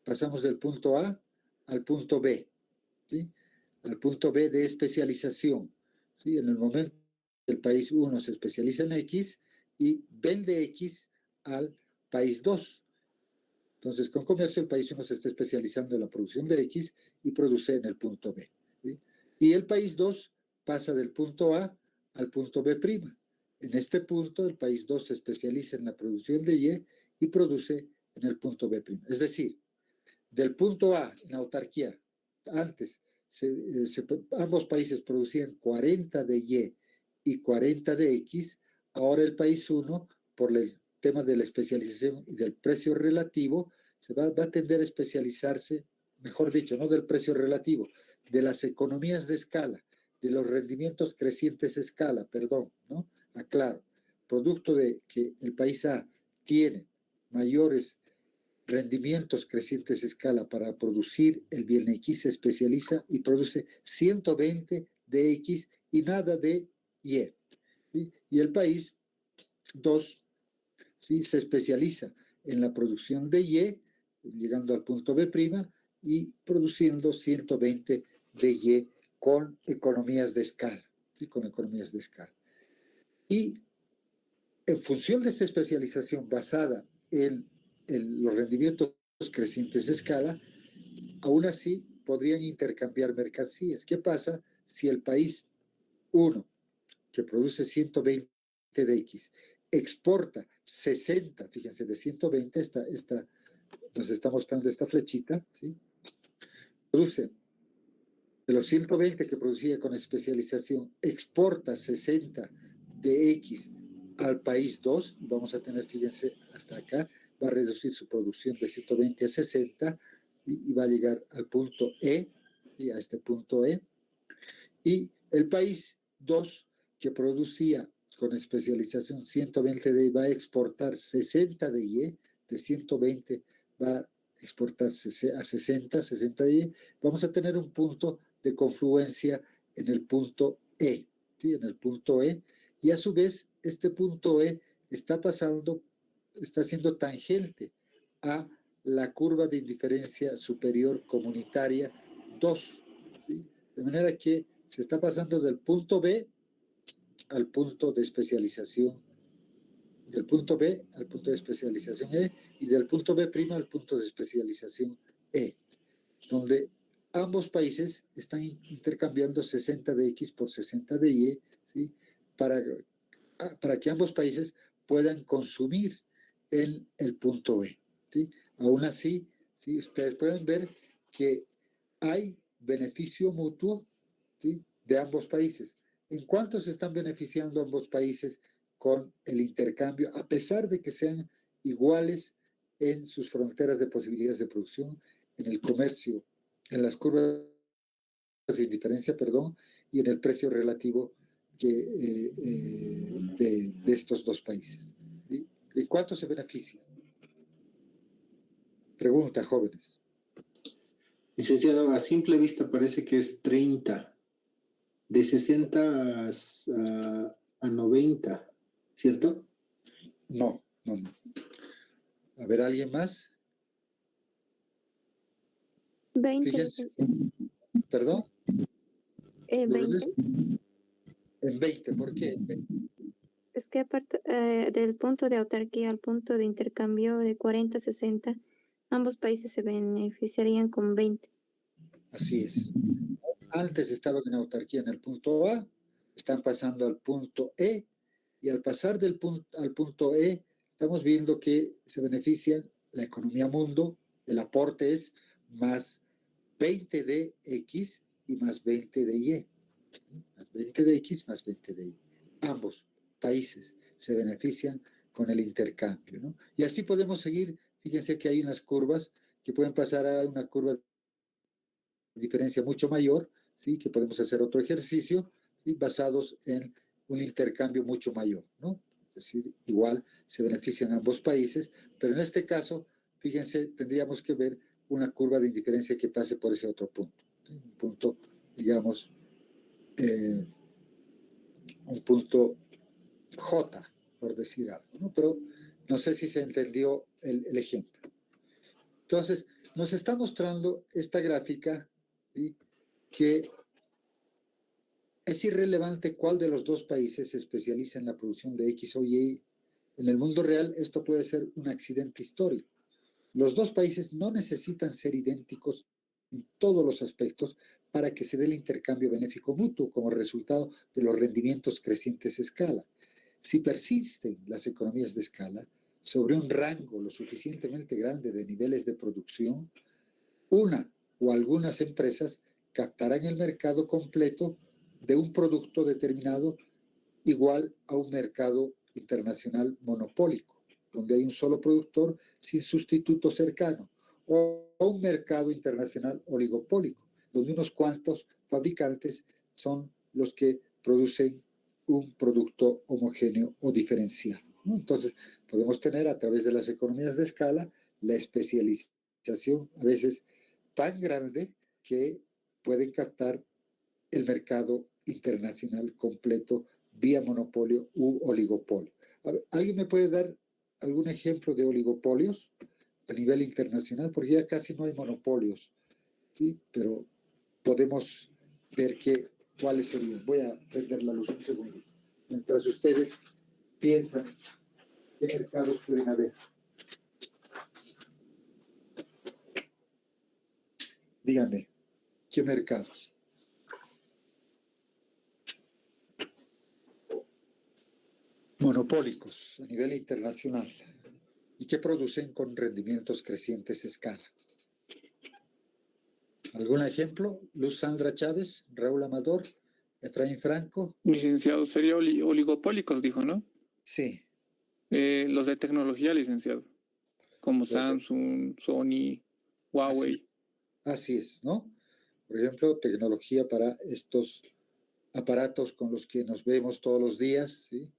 pasamos del punto A al punto B, ¿sí? Al punto B de especialización, ¿sí? En el momento que el país 1 se especializa en X y vende X al país 2. Entonces, con comercio, el país 1 se está especializando en la producción de X y produce en el punto B, ¿sí? Y el país 2 pasa del punto A al punto B'. En este punto, el país 2 se especializa en la producción de Y y produce en el punto B'. Es decir, del punto A en autarquía, antes ambos países producían 40 de Y y 40 de X, ahora el país 1, por el tema de la especialización y del precio relativo, va a tender a especializarse, mejor dicho, no del precio relativo, de las economías de escala, de los rendimientos crecientes a escala, perdón, ¿no? Aclaro, producto de que el país A tiene mayores rendimientos crecientes a escala para producir el bien X, se especializa y produce 120 de X y nada de Y. ¿Sí? Y el país 2, ¿sí?, se especializa en la producción de Y, llegando al punto B' y produciendo 120 de Y con economías de escala, ¿sí?, con economías de escala. Y en función de esta especialización basada en los rendimientos crecientes de escala, aún así podrían intercambiar mercancías. ¿Qué pasa si el país 1, que produce 120 de X, exporta 60, fíjense, de 120, nos está mostrando esta flechita, ¿sí?, produce de los 120 que producía con especialización, exporta 60 de X al país 2, vamos a tener, fíjense, hasta acá, va a reducir su producción de 120 a 60 y va a llegar al punto E, y a este punto E. Y el país 2, que producía con especialización 120 de Y, va a exportar 60 de Y, de 120 va a exportarse a 60 de Y, vamos a tener un punto de confluencia en el punto E, ¿sí?, en el punto E, y a su vez este punto E está siendo tangente a la curva de indiferencia superior comunitaria 2, ¿sí?, de manera que se está pasando del punto B al punto de especialización, del punto B al punto de especialización E, y del punto B' al punto de especialización E, donde ambos países están intercambiando 60 de X por 60 de Y, ¿sí?, para que ambos países puedan consumir en el punto B, ¿sí? Aún así, ¿sí?, ustedes pueden ver que hay beneficio mutuo, ¿sí?, de ambos países. ¿En cuánto se están beneficiando ambos países con el intercambio, a pesar de que sean iguales en sus fronteras de posibilidades de producción, en el comercio, en las curvas de indiferencia, perdón, y en el precio relativo de estos dos países? ¿Sí? ¿En cuánto se beneficia? Pregunta, jóvenes. Licenciado, a simple vista parece que es 30, de 60 a 90, ¿cierto? No. A ver, ¿alguien más? 20. Fíjense. ¿Perdón? 20. En 20, ¿por qué en 20? Es que aparte del punto de autarquía al punto de intercambio de 40-60, ambos países se beneficiarían con 20. Así es. Antes estaban en autarquía en el punto A, están pasando al punto E, y al pasar al punto E, estamos viendo que se beneficia la economía mundo, el aporte es más 20 de X y más 20 de Y. Más 20 de X más 20 de Y. Ambos países se benefician con el intercambio, ¿no? Y así podemos seguir. Fíjense que hay unas curvas que pueden pasar a una curva de diferencia mucho mayor, ¿sí? Que podemos hacer otro ejercicio, ¿sí? Basados en un intercambio mucho mayor, ¿no? Es decir, igual se benefician ambos países, pero en este caso, fíjense, tendríamos que ver una curva de indiferencia que pase por ese otro punto, ¿sí? Un punto, digamos, un punto J, por decir algo, ¿no? Pero no sé si se entendió el ejemplo. Entonces, nos está mostrando esta gráfica, ¿sí? Que es irrelevante cuál de los dos países se especializa en la producción de X o Y. En el mundo real, esto puede ser un accidente histórico. Los dos países no necesitan ser idénticos en todos los aspectos para que se dé el intercambio benéfico mutuo como resultado de los rendimientos crecientes a escala. Si persisten las economías de escala sobre un rango lo suficientemente grande de niveles de producción, una o algunas empresas captarán el mercado completo de un producto determinado igual a un mercado internacional monopólico, donde hay un solo productor sin sustituto cercano, o un mercado internacional oligopólico, donde unos cuantos fabricantes son los que producen un producto homogéneo o diferenciado, ¿no? Entonces, podemos tener a través de las economías de escala la especialización a veces tan grande que pueden captar el mercado internacional completo vía monopolio u oligopolio. ¿Alguien me puede dar algún ejemplo de oligopolios a nivel internacional? Porque ya casi no hay monopolios, ¿sí? Pero podemos ver cuáles serían. Voy a prender la luz un segundo. Mientras ustedes piensan qué mercados pueden haber. Díganme, ¿qué mercados? Monopólicos a nivel internacional y que producen con rendimientos crecientes a escala. ¿Algún ejemplo? Luz Sandra Chávez, Raúl Amador, Efraín Franco. Licenciado, sería oligopólicos, dijo, ¿no? Sí. Los de tecnología, licenciado, como Samsung, Sony, Huawei. Así es, ¿no? Por ejemplo, tecnología para estos aparatos con los que nos vemos todos los días, ¿sí?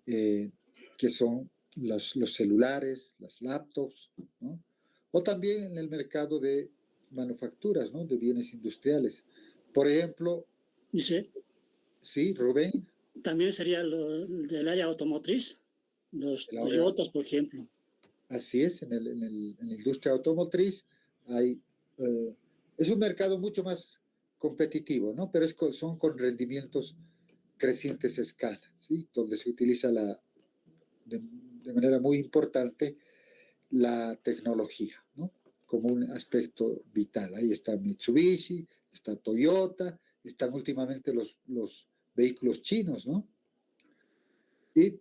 Que son los celulares, las laptops, ¿no? O también en el mercado de manufacturas, ¿no? De bienes industriales. Por ejemplo, dice, sí, Rubén. También sería lo del área automotriz, los Toyotas, por ejemplo. Así es, en la industria automotriz hay, es un mercado mucho más competitivo, ¿no? Pero son con rendimientos crecientes a escala, ¿sí? Donde se utiliza de manera muy importante la tecnología, ¿no? Como un aspecto vital. Ahí está Mitsubishi, está Toyota, están últimamente los vehículos chinos, ¿no? Y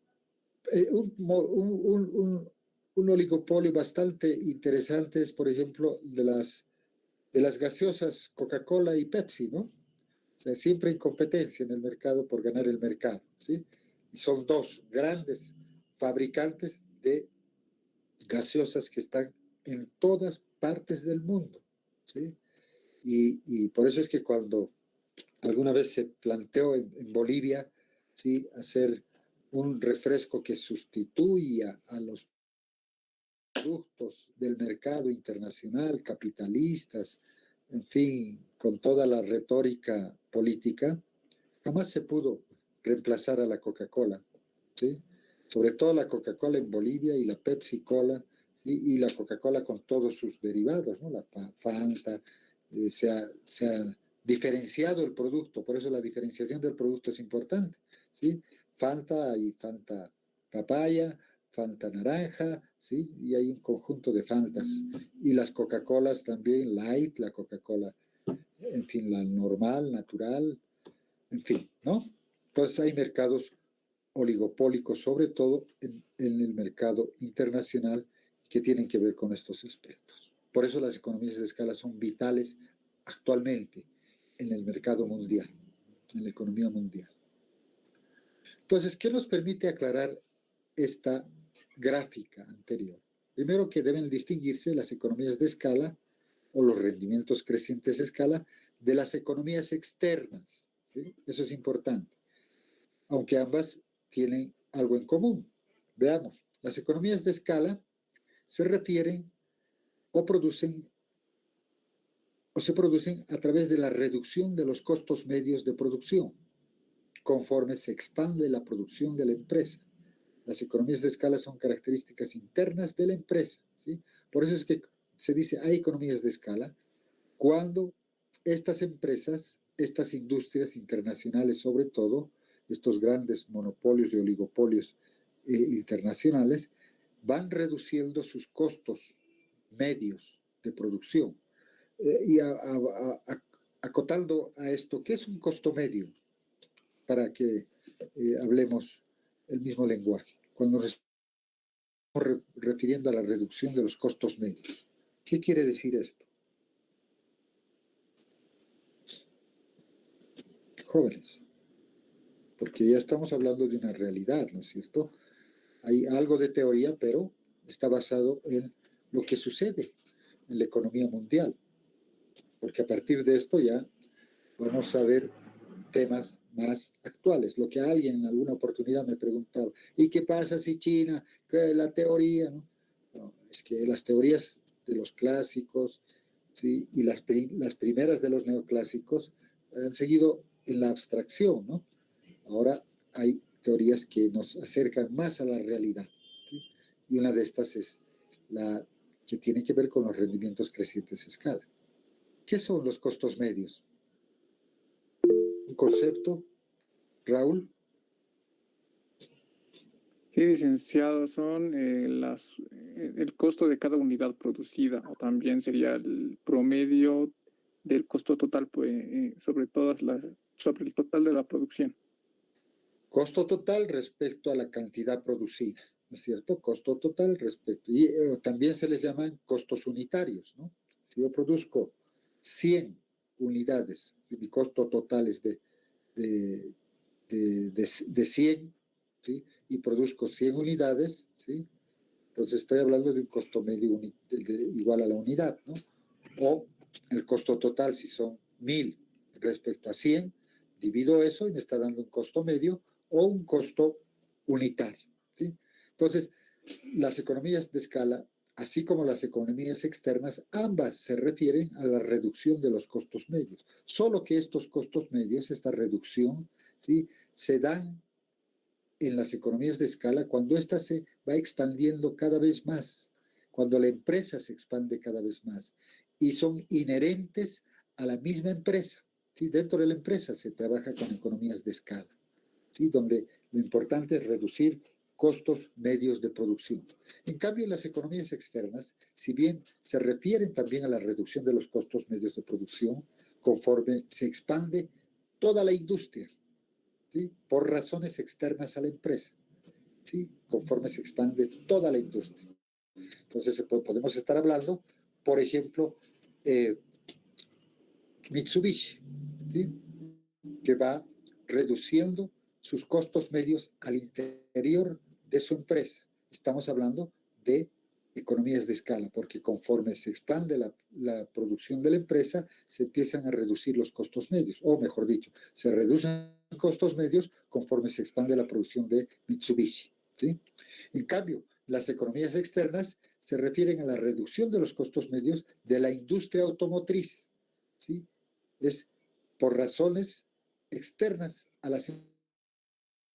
un oligopolio bastante interesante es, por ejemplo, de las gaseosas Coca-Cola y Pepsi, ¿no? O sea, siempre en competencia en el mercado por ganar el mercado, ¿sí? Y son dos grandes fabricantes de gaseosas que están en todas partes del mundo, ¿sí? Y por eso es que cuando alguna vez se planteó en Bolivia, ¿sí? Hacer un refresco que sustituya a los productos del mercado internacional, capitalistas, en fin, con toda la retórica política, jamás se pudo reemplazar a la Coca-Cola, ¿sí? Sobre todo la Coca-Cola en Bolivia y la Pepsi-Cola y la Coca-Cola con todos sus derivados, ¿no? La Fanta, se ha diferenciado el producto, por eso la diferenciación del producto es importante, ¿sí? Fanta y Fanta papaya, Fanta naranja, ¿sí? Y hay un conjunto de Fantas. Y las Coca-Colas también, Light, la Coca-Cola, en fin, la normal, natural, en fin, ¿no? Entonces hay mercados oligopólicos, sobre todo en el mercado internacional, que tienen que ver con estos aspectos. Por eso las economías de escala son vitales actualmente en el mercado mundial, en la economía mundial. Entonces, ¿qué nos permite aclarar esta gráfica anterior? Primero, que deben distinguirse las economías de escala o los rendimientos crecientes de escala de las economías externas, ¿sí? Eso es importante, aunque ambas tienen algo en común. Veamos, las economías de escala se refieren o se producen a través de la reducción de los costos medios de producción, conforme se expande la producción de la empresa. Las economías de escala son características internas de la empresa, ¿sí? Por eso es que se dice hay economías de escala cuando estas empresas, estas industrias internacionales sobre todo, estos grandes monopolios y oligopolios internacionales, van reduciendo sus costos medios de producción. Y acotando a esto, ¿qué es un costo medio? Para que hablemos el mismo lenguaje. Cuando nos estamos refiriendo a la reducción de los costos medios, ¿qué quiere decir esto? Jóvenes, porque ya estamos hablando de una realidad, ¿no es cierto? Hay algo de teoría, pero está basado en lo que sucede en la economía mundial, porque a partir de esto ya vamos a ver temas más actuales. Lo que alguien en alguna oportunidad me preguntaba, ¿y qué pasa si China, que la teoría, ¿no? No, es que las teorías de los clásicos, ¿sí? Y las primeras de los neoclásicos han seguido en la abstracción, ¿no? Ahora hay teorías que nos acercan más a la realidad, ¿sí? Y una de estas es la que tiene que ver con los rendimientos crecientes a escala. ¿Qué son los costos medios? Un concepto, Raúl. Sí, licenciado, son el costo de cada unidad producida, o también sería el promedio del costo total, pues, sobre el total de la producción. Costo total respecto a la cantidad producida, ¿no es cierto? Costo total respecto. Y también se les llaman costos unitarios, ¿no? Si yo produzco 100 unidades, si mi costo total es de 100, ¿sí? Y produzco 100 unidades, ¿sí? Entonces estoy hablando de un costo medio igual a la unidad, ¿no? O el costo total, si son 1000 respecto a 100, divido eso y me está dando un costo medio o un costo unitario, ¿sí? Entonces, las economías de escala, así como las economías externas, ambas se refieren a la reducción de los costos medios. Solo que estos costos medios, esta reducción, ¿sí? Se dan en las economías de escala cuando ésta se va expandiendo cada vez más, cuando la empresa se expande cada vez más y son inherentes a la misma empresa, ¿sí? Dentro de la empresa se trabaja con economías de escala, ¿sí? Donde lo importante es reducir costos medios de producción. En cambio, las economías externas, si bien se refieren también a la reducción de los costos medios de producción, conforme se expande toda la industria, ¿sí? Por razones externas a la empresa, ¿sí? Conforme se expande toda la industria. Entonces, podemos estar hablando, por ejemplo, Mitsubishi, ¿sí? Que va reduciendo sus costos medios al interior de su empresa. Estamos hablando de economías de escala, porque conforme se expande la producción de la empresa, se empiezan a reducir los costos medios, o mejor dicho, se reducen costos medios conforme se expande la producción de Mitsubishi, ¿sí? En cambio, las economías externas se refieren a la reducción de los costos medios de la industria automotriz, ¿sí? Es por razones externas a las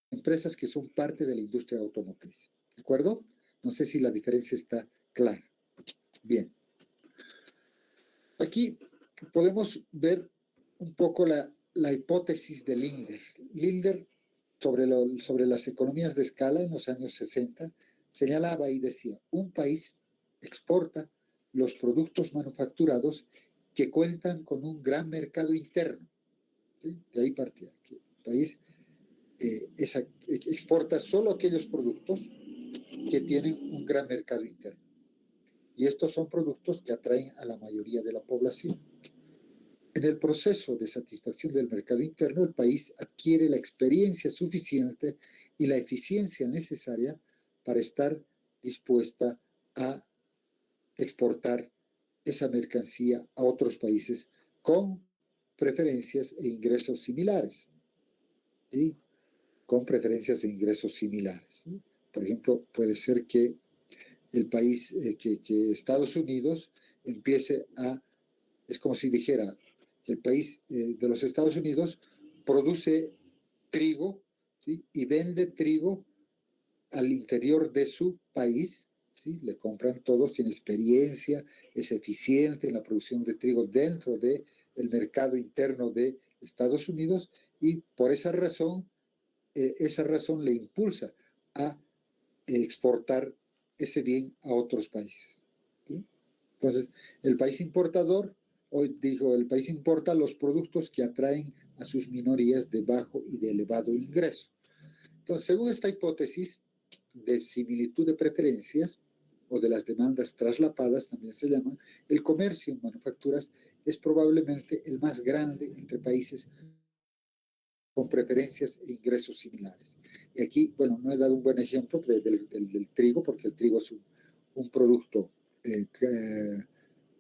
empresas que son parte de la industria automotriz. ¿De acuerdo? No sé si la diferencia está clara. Bien. Aquí podemos ver un poco la hipótesis de Lindner. Lindner, sobre las economías de escala en los años 60, señalaba y decía, un país exporta los productos manufacturados que cuentan con un gran mercado interno. ¿Sí? De ahí partía, que el país exporta solo aquellos productos que tienen un gran mercado interno. Y estos son productos que atraen a la mayoría de la población. En el proceso de satisfacción del mercado interno, el país adquiere la experiencia suficiente y la eficiencia necesaria para estar dispuesta a exportar esa mercancía a otros países con preferencias e ingresos similares. ¿Sí? Con preferencias e ingresos similares. ¿Sí? Por ejemplo, puede ser que el país, que Estados Unidos empiece es como si dijera que el país de los Estados Unidos produce trigo, ¿sí? Y vende trigo al interior de su país, ¿sí? Le compran todos, tiene experiencia, es eficiente en la producción de trigo dentro del mercado interno de Estados Unidos y por esa razón le impulsa a exportar ese bien a otros países. ¿Sí? Entonces, el país importador, el país importa los productos que atraen a sus minorías de bajo y de elevado ingreso. Entonces, según esta hipótesis de similitud de preferencias o de las demandas traslapadas, también se llama, el comercio en manufacturas es probablemente el más grande entre países con preferencias e ingresos similares. Y aquí, bueno, no he dado un buen ejemplo del trigo, porque el trigo es un producto,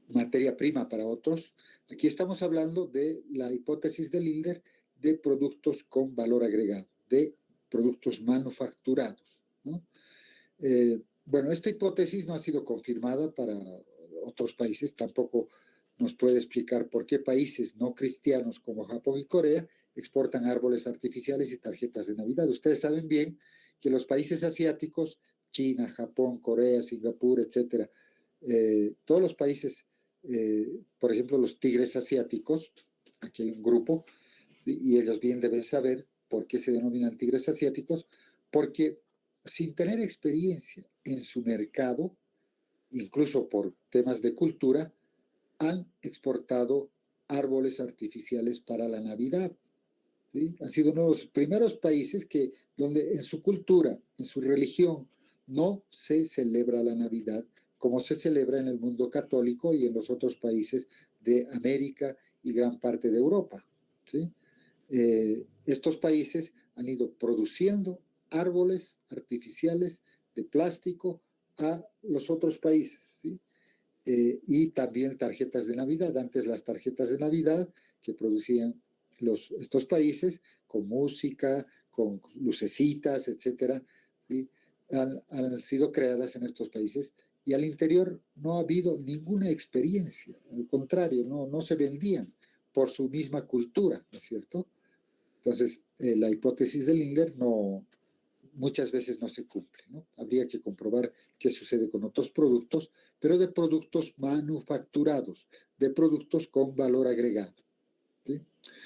materia prima para otros. Aquí estamos hablando de la hipótesis de Lindner de productos con valor agregado, de productos manufacturados, ¿no? Bueno, esta hipótesis no ha sido confirmada para otros países, tampoco nos puede explicar por qué países no cristianos como Japón y Corea exportan árboles artificiales y tarjetas de Navidad. Ustedes saben bien que los países asiáticos, China, Japón, Corea, Singapur, etcétera, todos los países, por ejemplo, los tigres asiáticos, aquí hay un grupo, y ellos bien deben saber por qué se denominan tigres asiáticos, porque sin tener experiencia en su mercado, incluso por temas de cultura, han exportado árboles artificiales para la Navidad. ¿Sí? Han sido uno de los primeros países donde en su cultura, en su religión, no se celebra la Navidad como se celebra en el mundo católico y en los otros países de América y gran parte de Europa. ¿Sí? Estos países han ido produciendo árboles artificiales de plástico a los otros países, ¿sí? Y también tarjetas de Navidad. Antes las tarjetas de Navidad que producían estos países con música, con lucecitas, etcétera, ¿sí? Han sido creadas en estos países y al interior no ha habido ninguna experiencia, al contrario, no se vendían por su misma cultura, ¿no es cierto? Entonces, la hipótesis de Lindner muchas veces no se cumple, ¿no? Habría que comprobar qué sucede con otros productos, pero de productos manufacturados, de productos con valor agregado. ¿Sí?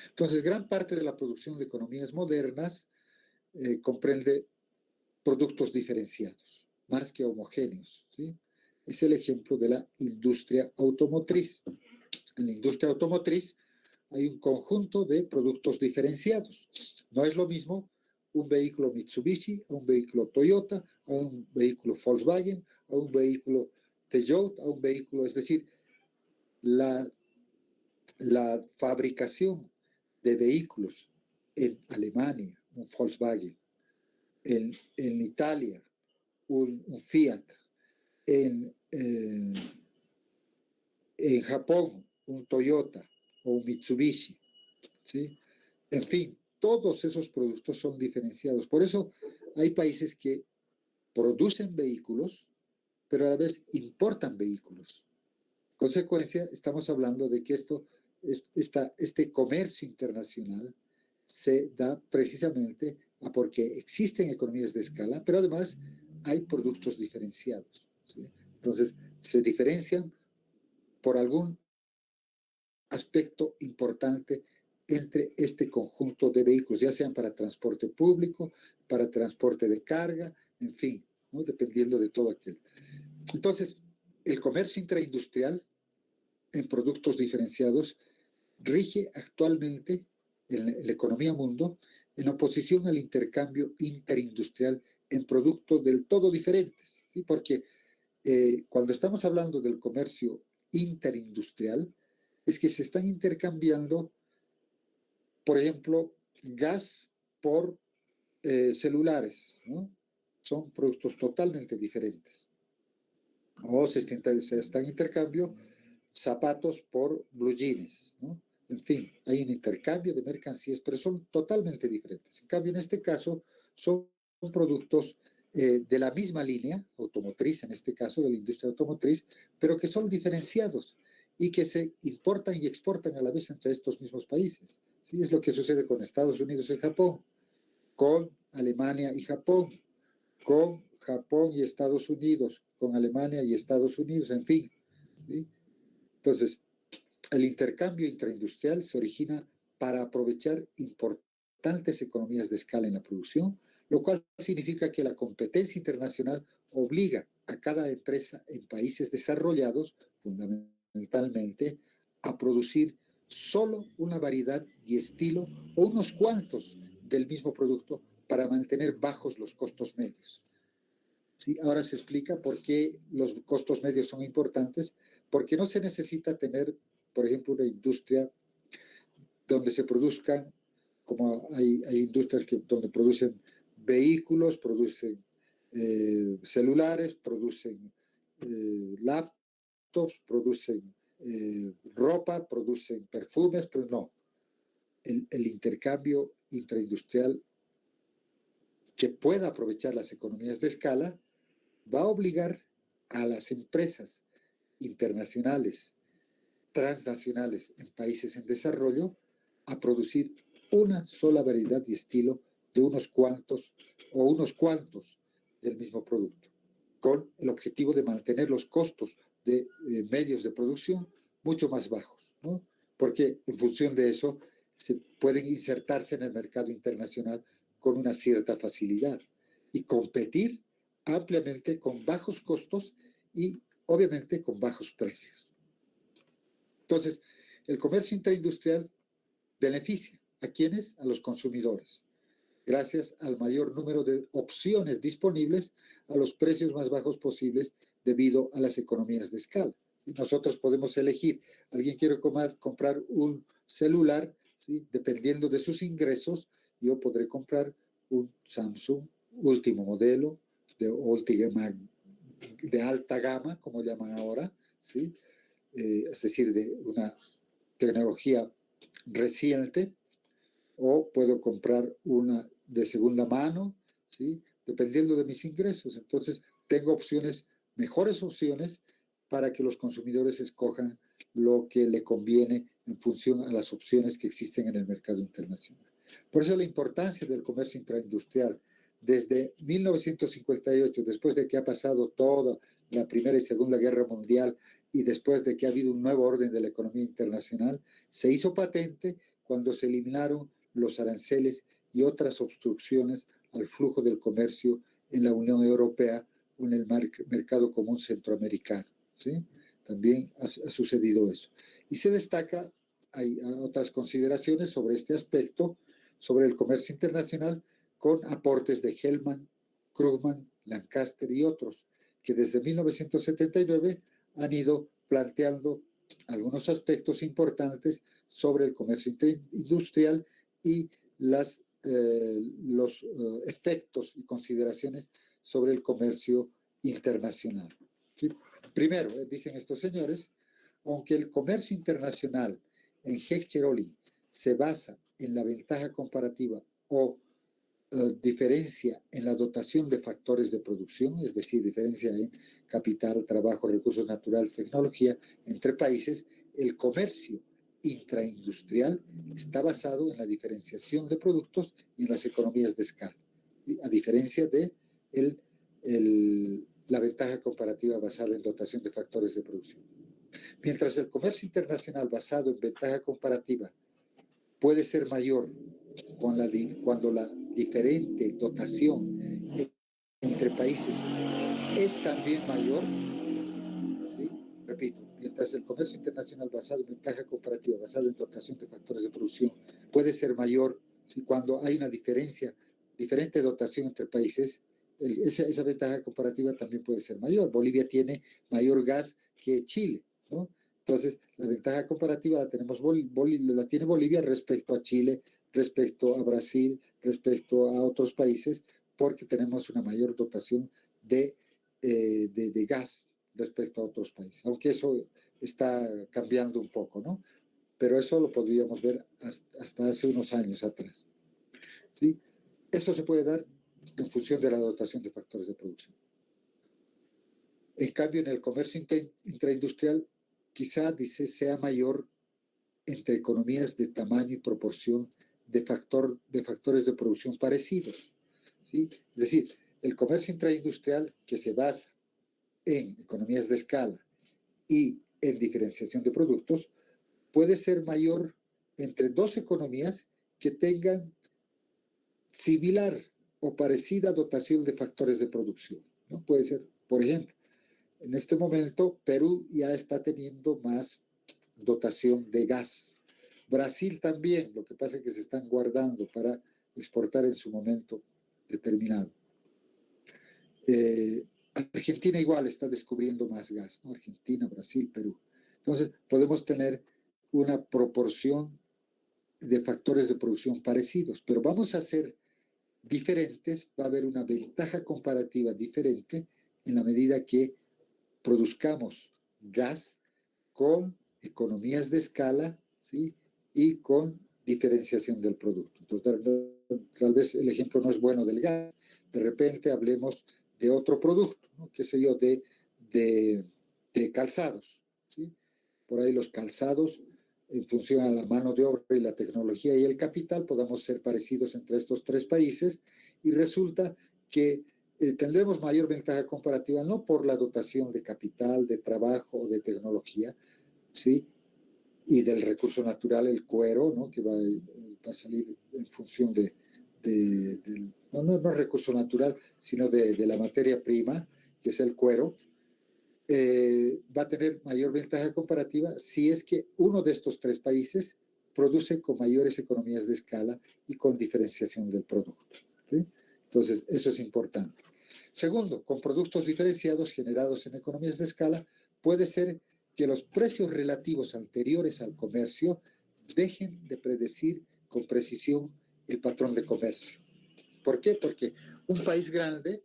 Entonces, gran parte de la producción de economías modernas comprende productos diferenciados, más que homogéneos. ¿Sí? Es el ejemplo de la industria automotriz. En la industria automotriz hay un conjunto de productos diferenciados. No es lo mismo un vehículo Mitsubishi, a un vehículo Toyota, a un vehículo Volkswagen, a un vehículo Peugeot, a un vehículo, es decir, la fabricación de vehículos en Alemania, un Volkswagen, en Italia, un Fiat, en Japón, un Toyota o un Mitsubishi, ¿sí? En fin, todos esos productos son diferenciados. Por eso hay países que producen vehículos, pero a la vez importan vehículos. Consecuencia, estamos hablando de que este comercio internacional se da precisamente porque existen economías de escala, pero además hay productos diferenciados, ¿sí? Entonces, se diferencian por algún aspecto importante entre este conjunto de vehículos, ya sean para transporte público, para transporte de carga, en fin, ¿no? Dependiendo de todo aquello. Entonces, el comercio intraindustrial en productos diferenciados rige actualmente en la economía mundo en oposición al intercambio interindustrial en productos del todo diferentes, ¿sí? Porque cuando estamos hablando del comercio interindustrial, es que se están intercambiando, por ejemplo, gas por celulares, ¿no? Son productos totalmente diferentes. O se están intercambio zapatos por blue jeans, ¿no? En fin, hay un intercambio de mercancías, pero son totalmente diferentes. En cambio, en este caso, son productos de la misma línea automotriz, en este caso de la industria automotriz, pero que son diferenciados y que se importan y exportan a la vez entre estos mismos países. ¿Sí? Es lo que sucede con Estados Unidos y Japón, con Alemania y Japón, con Japón y Estados Unidos, con Alemania y Estados Unidos, en fin. ¿Sí? Entonces, el intercambio intraindustrial se origina para aprovechar importantes economías de escala en la producción, lo cual significa que la competencia internacional obliga a cada empresa en países desarrollados, fundamentalmente, a producir solo una variedad y estilo o unos cuantos del mismo producto para mantener bajos los costos medios. ¿Sí? Ahora se explica por qué los costos medios son importantes, porque no se necesita tener, por ejemplo, una industria donde se produzcan, como hay industrias donde producen vehículos, producen celulares, producen laptops, producen ropa, producen perfumes, pero no. El intercambio intraindustrial que pueda aprovechar las economías de escala va a obligar a las empresas internacionales, transnacionales en países en desarrollo a producir una sola variedad y estilo de unos cuantos del mismo producto, con el objetivo de mantener los costos de medios de producción mucho más bajos, ¿no? Porque en función de eso se pueden insertarse en el mercado internacional con una cierta facilidad y competir ampliamente con bajos costos y obviamente con bajos precios. Entonces, el comercio intraindustrial beneficia ¿a quiénes? A los consumidores, gracias al mayor número de opciones disponibles a los precios más bajos posibles debido a las economías de escala. Nosotros podemos elegir, alguien quiere comprar un celular, ¿sí? Dependiendo de sus ingresos, yo podré comprar un Samsung último modelo, de alta gama, como llaman ahora, ¿sí? Es decir, de una tecnología reciente, o puedo comprar una de segunda mano, ¿sí? Dependiendo de mis ingresos. Entonces, tengo mejores opciones para que los consumidores escojan lo que le conviene en función a las opciones que existen en el mercado internacional. Por eso la importancia del comercio intraindustrial. Desde 1958, después de que ha pasado toda la Primera y Segunda Guerra Mundial y después de que ha habido un nuevo orden de la economía internacional, se hizo patente cuando se eliminaron los aranceles y otras obstrucciones al flujo del comercio en la Unión Europea o en el mercado común centroamericano, ¿sí? También ha sucedido eso. Y se destaca, hay otras consideraciones sobre este aspecto, sobre el comercio internacional, con aportes de Hellman, Krugman, Lancaster y otros, que desde 1979 han ido planteando algunos aspectos importantes sobre el comercio industrial y los efectos y consideraciones sobre el comercio internacional. ¿Sí? Primero, dicen estos señores, aunque el comercio internacional en Hecht-Cheroli se basa en la ventaja comparativa o diferencia en la dotación de factores de producción, es decir, diferencia en capital, trabajo, recursos naturales, tecnología, entre países, el comercio intraindustrial está basado en la diferenciación de productos y en las economías de escala, ¿sí? A diferencia de la ventaja comparativa basada en dotación de factores de producción. Mientras el comercio internacional basado en ventaja comparativa puede ser mayor cuando la diferente dotación entre países es también mayor. ¿Sí? Repito, mientras el comercio internacional basado en ventaja comparativa, basado en dotación de factores de producción, puede ser mayor, ¿sí? Cuando hay una diferente dotación entre países, esa ventaja comparativa también puede ser mayor. Bolivia tiene mayor gas que Chile, ¿no? Entonces, la ventaja comparativa la tiene Bolivia respecto a Chile, respecto a Brasil, respecto a otros países, porque tenemos una mayor dotación de gas respecto a otros países, aunque eso está cambiando un poco, ¿no? Pero eso lo podríamos ver hasta hace unos años atrás, ¿sí? Eso se puede dar en función de la dotación de factores de producción. En cambio, en el comercio intraindustrial, quizá, dice, sea mayor entre economías de tamaño y proporción de factores de producción parecidos, ¿sí? Es decir, el comercio intraindustrial, que se basa en economías de escala y en diferenciación de productos, puede ser mayor entre dos economías que tengan similar o parecida dotación de factores de producción, ¿no? Puede ser, por ejemplo, en este momento Perú ya está teniendo más dotación de gas. Brasil también, lo que pasa es que se están guardando para exportar en su momento determinado. Argentina igual está descubriendo más gas, ¿no? Argentina, Brasil, Perú. Entonces, podemos tener una proporción de factores de producción parecidos, pero vamos a ser diferentes, va a haber una ventaja comparativa diferente en la medida que produzcamos gas con economías de escala, ¿sí? Y con diferenciación del producto. Entonces, tal vez el ejemplo no es bueno del gas. De repente hablemos de otro producto, ¿no? Qué sé yo, de calzados, ¿sí? Por ahí los calzados, en función a la mano de obra y la tecnología y el capital, podamos ser parecidos entre estos tres países y resulta que tendremos mayor ventaja comparativa, no por la dotación de capital, de trabajo o de tecnología, ¿sí? Y del recurso natural, el cuero, ¿no? Que va a salir en función no recurso natural, sino de la materia prima, que es el cuero, va a tener mayor ventaja comparativa si es que uno de estos tres países produce con mayores economías de escala y con diferenciación del producto, ¿sí? Entonces, eso es importante. Segundo, con productos diferenciados generados en economías de escala, puede ser que los precios relativos anteriores al comercio dejen de predecir con precisión el patrón de comercio. ¿Por qué? Porque un país grande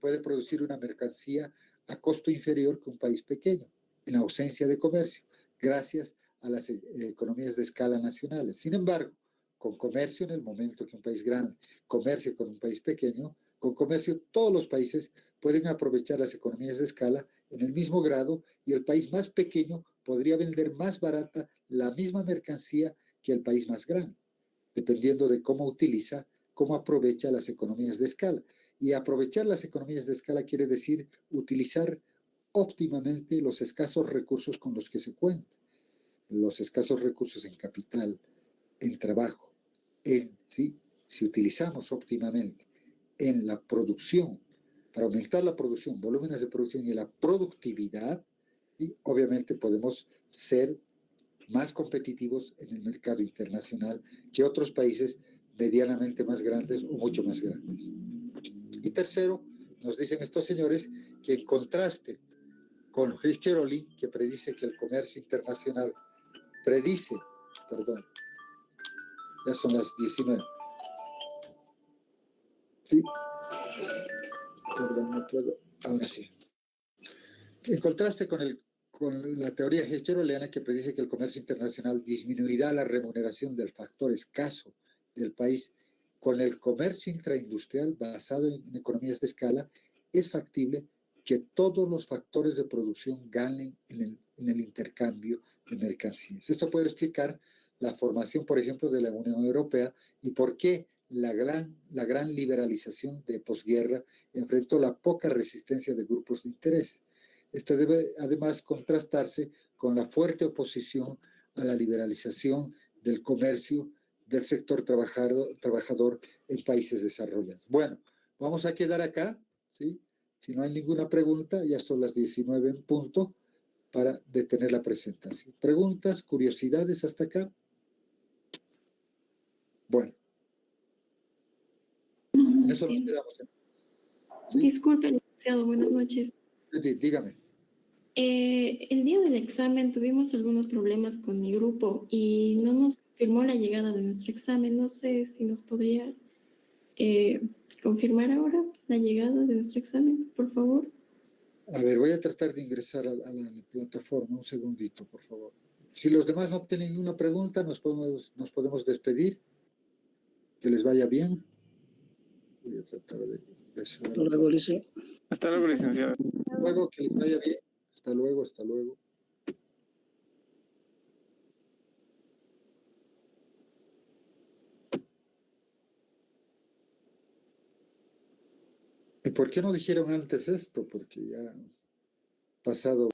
puede producir una mercancía a costo inferior que un país pequeño, en ausencia de comercio, gracias a las economías de escala nacionales. Sin embargo, con comercio, en el momento que un país grande comercie con un país pequeño, con comercio todos los países pueden aprovechar las economías de escala en el mismo grado y el país más pequeño podría vender más barata la misma mercancía que el país más grande, dependiendo de cómo aprovecha las economías de escala. Y aprovechar las economías de escala quiere decir utilizar óptimamente los escasos recursos con los que se cuenta, los escasos recursos en capital, en trabajo, ¿sí? Si utilizamos óptimamente en la producción, para aumentar la producción, volúmenes de producción y la productividad, ¿sí? Obviamente podemos ser más competitivos en el mercado internacional que otros países medianamente más grandes o mucho más grandes. Y tercero, nos dicen estos señores que en contraste con Schiaroli, que predice que el comercio internacional ya son las 19. Sí. Perdón, no puedo. Ahora sí. En contraste con la teoría schiaroliana que predice que el comercio internacional disminuirá la remuneración del factor escaso del país, con el comercio intraindustrial basado en economías de escala, es factible que todos los factores de producción ganen en el intercambio de mercancías. Esto puede explicar la formación, por ejemplo, de la Unión Europea y por qué la gran liberalización de posguerra enfrentó la poca resistencia de grupos de interés. Esto debe además contrastarse con la fuerte oposición a la liberalización del comercio del sector trabajador en países desarrollados. Bueno, vamos a quedar acá, ¿sí? Si no hay ninguna pregunta, ya son las 19 en punto para detener la presentación. ¿Preguntas, curiosidades hasta acá? Bueno. En eso nos quedamos. ¿Sí? Disculpe, licenciado, buenas noches. Dígame. El día del examen tuvimos algunos problemas con mi grupo y no nos confirmó la llegada de nuestro examen. No sé si nos podría confirmar ahora la llegada de nuestro examen, por favor. A ver, voy a tratar de ingresar a la plataforma. Un segundito, por favor. Si los demás no tienen ninguna pregunta, nos podemos despedir. Que les vaya bien. Voy a tratar de ingresar. Hasta luego, Lice. Hasta luego, licenciado. Hasta luego, que les vaya bien. Hasta luego, hasta luego. ¿Y por qué no dijeron antes esto? Porque ya ha pasado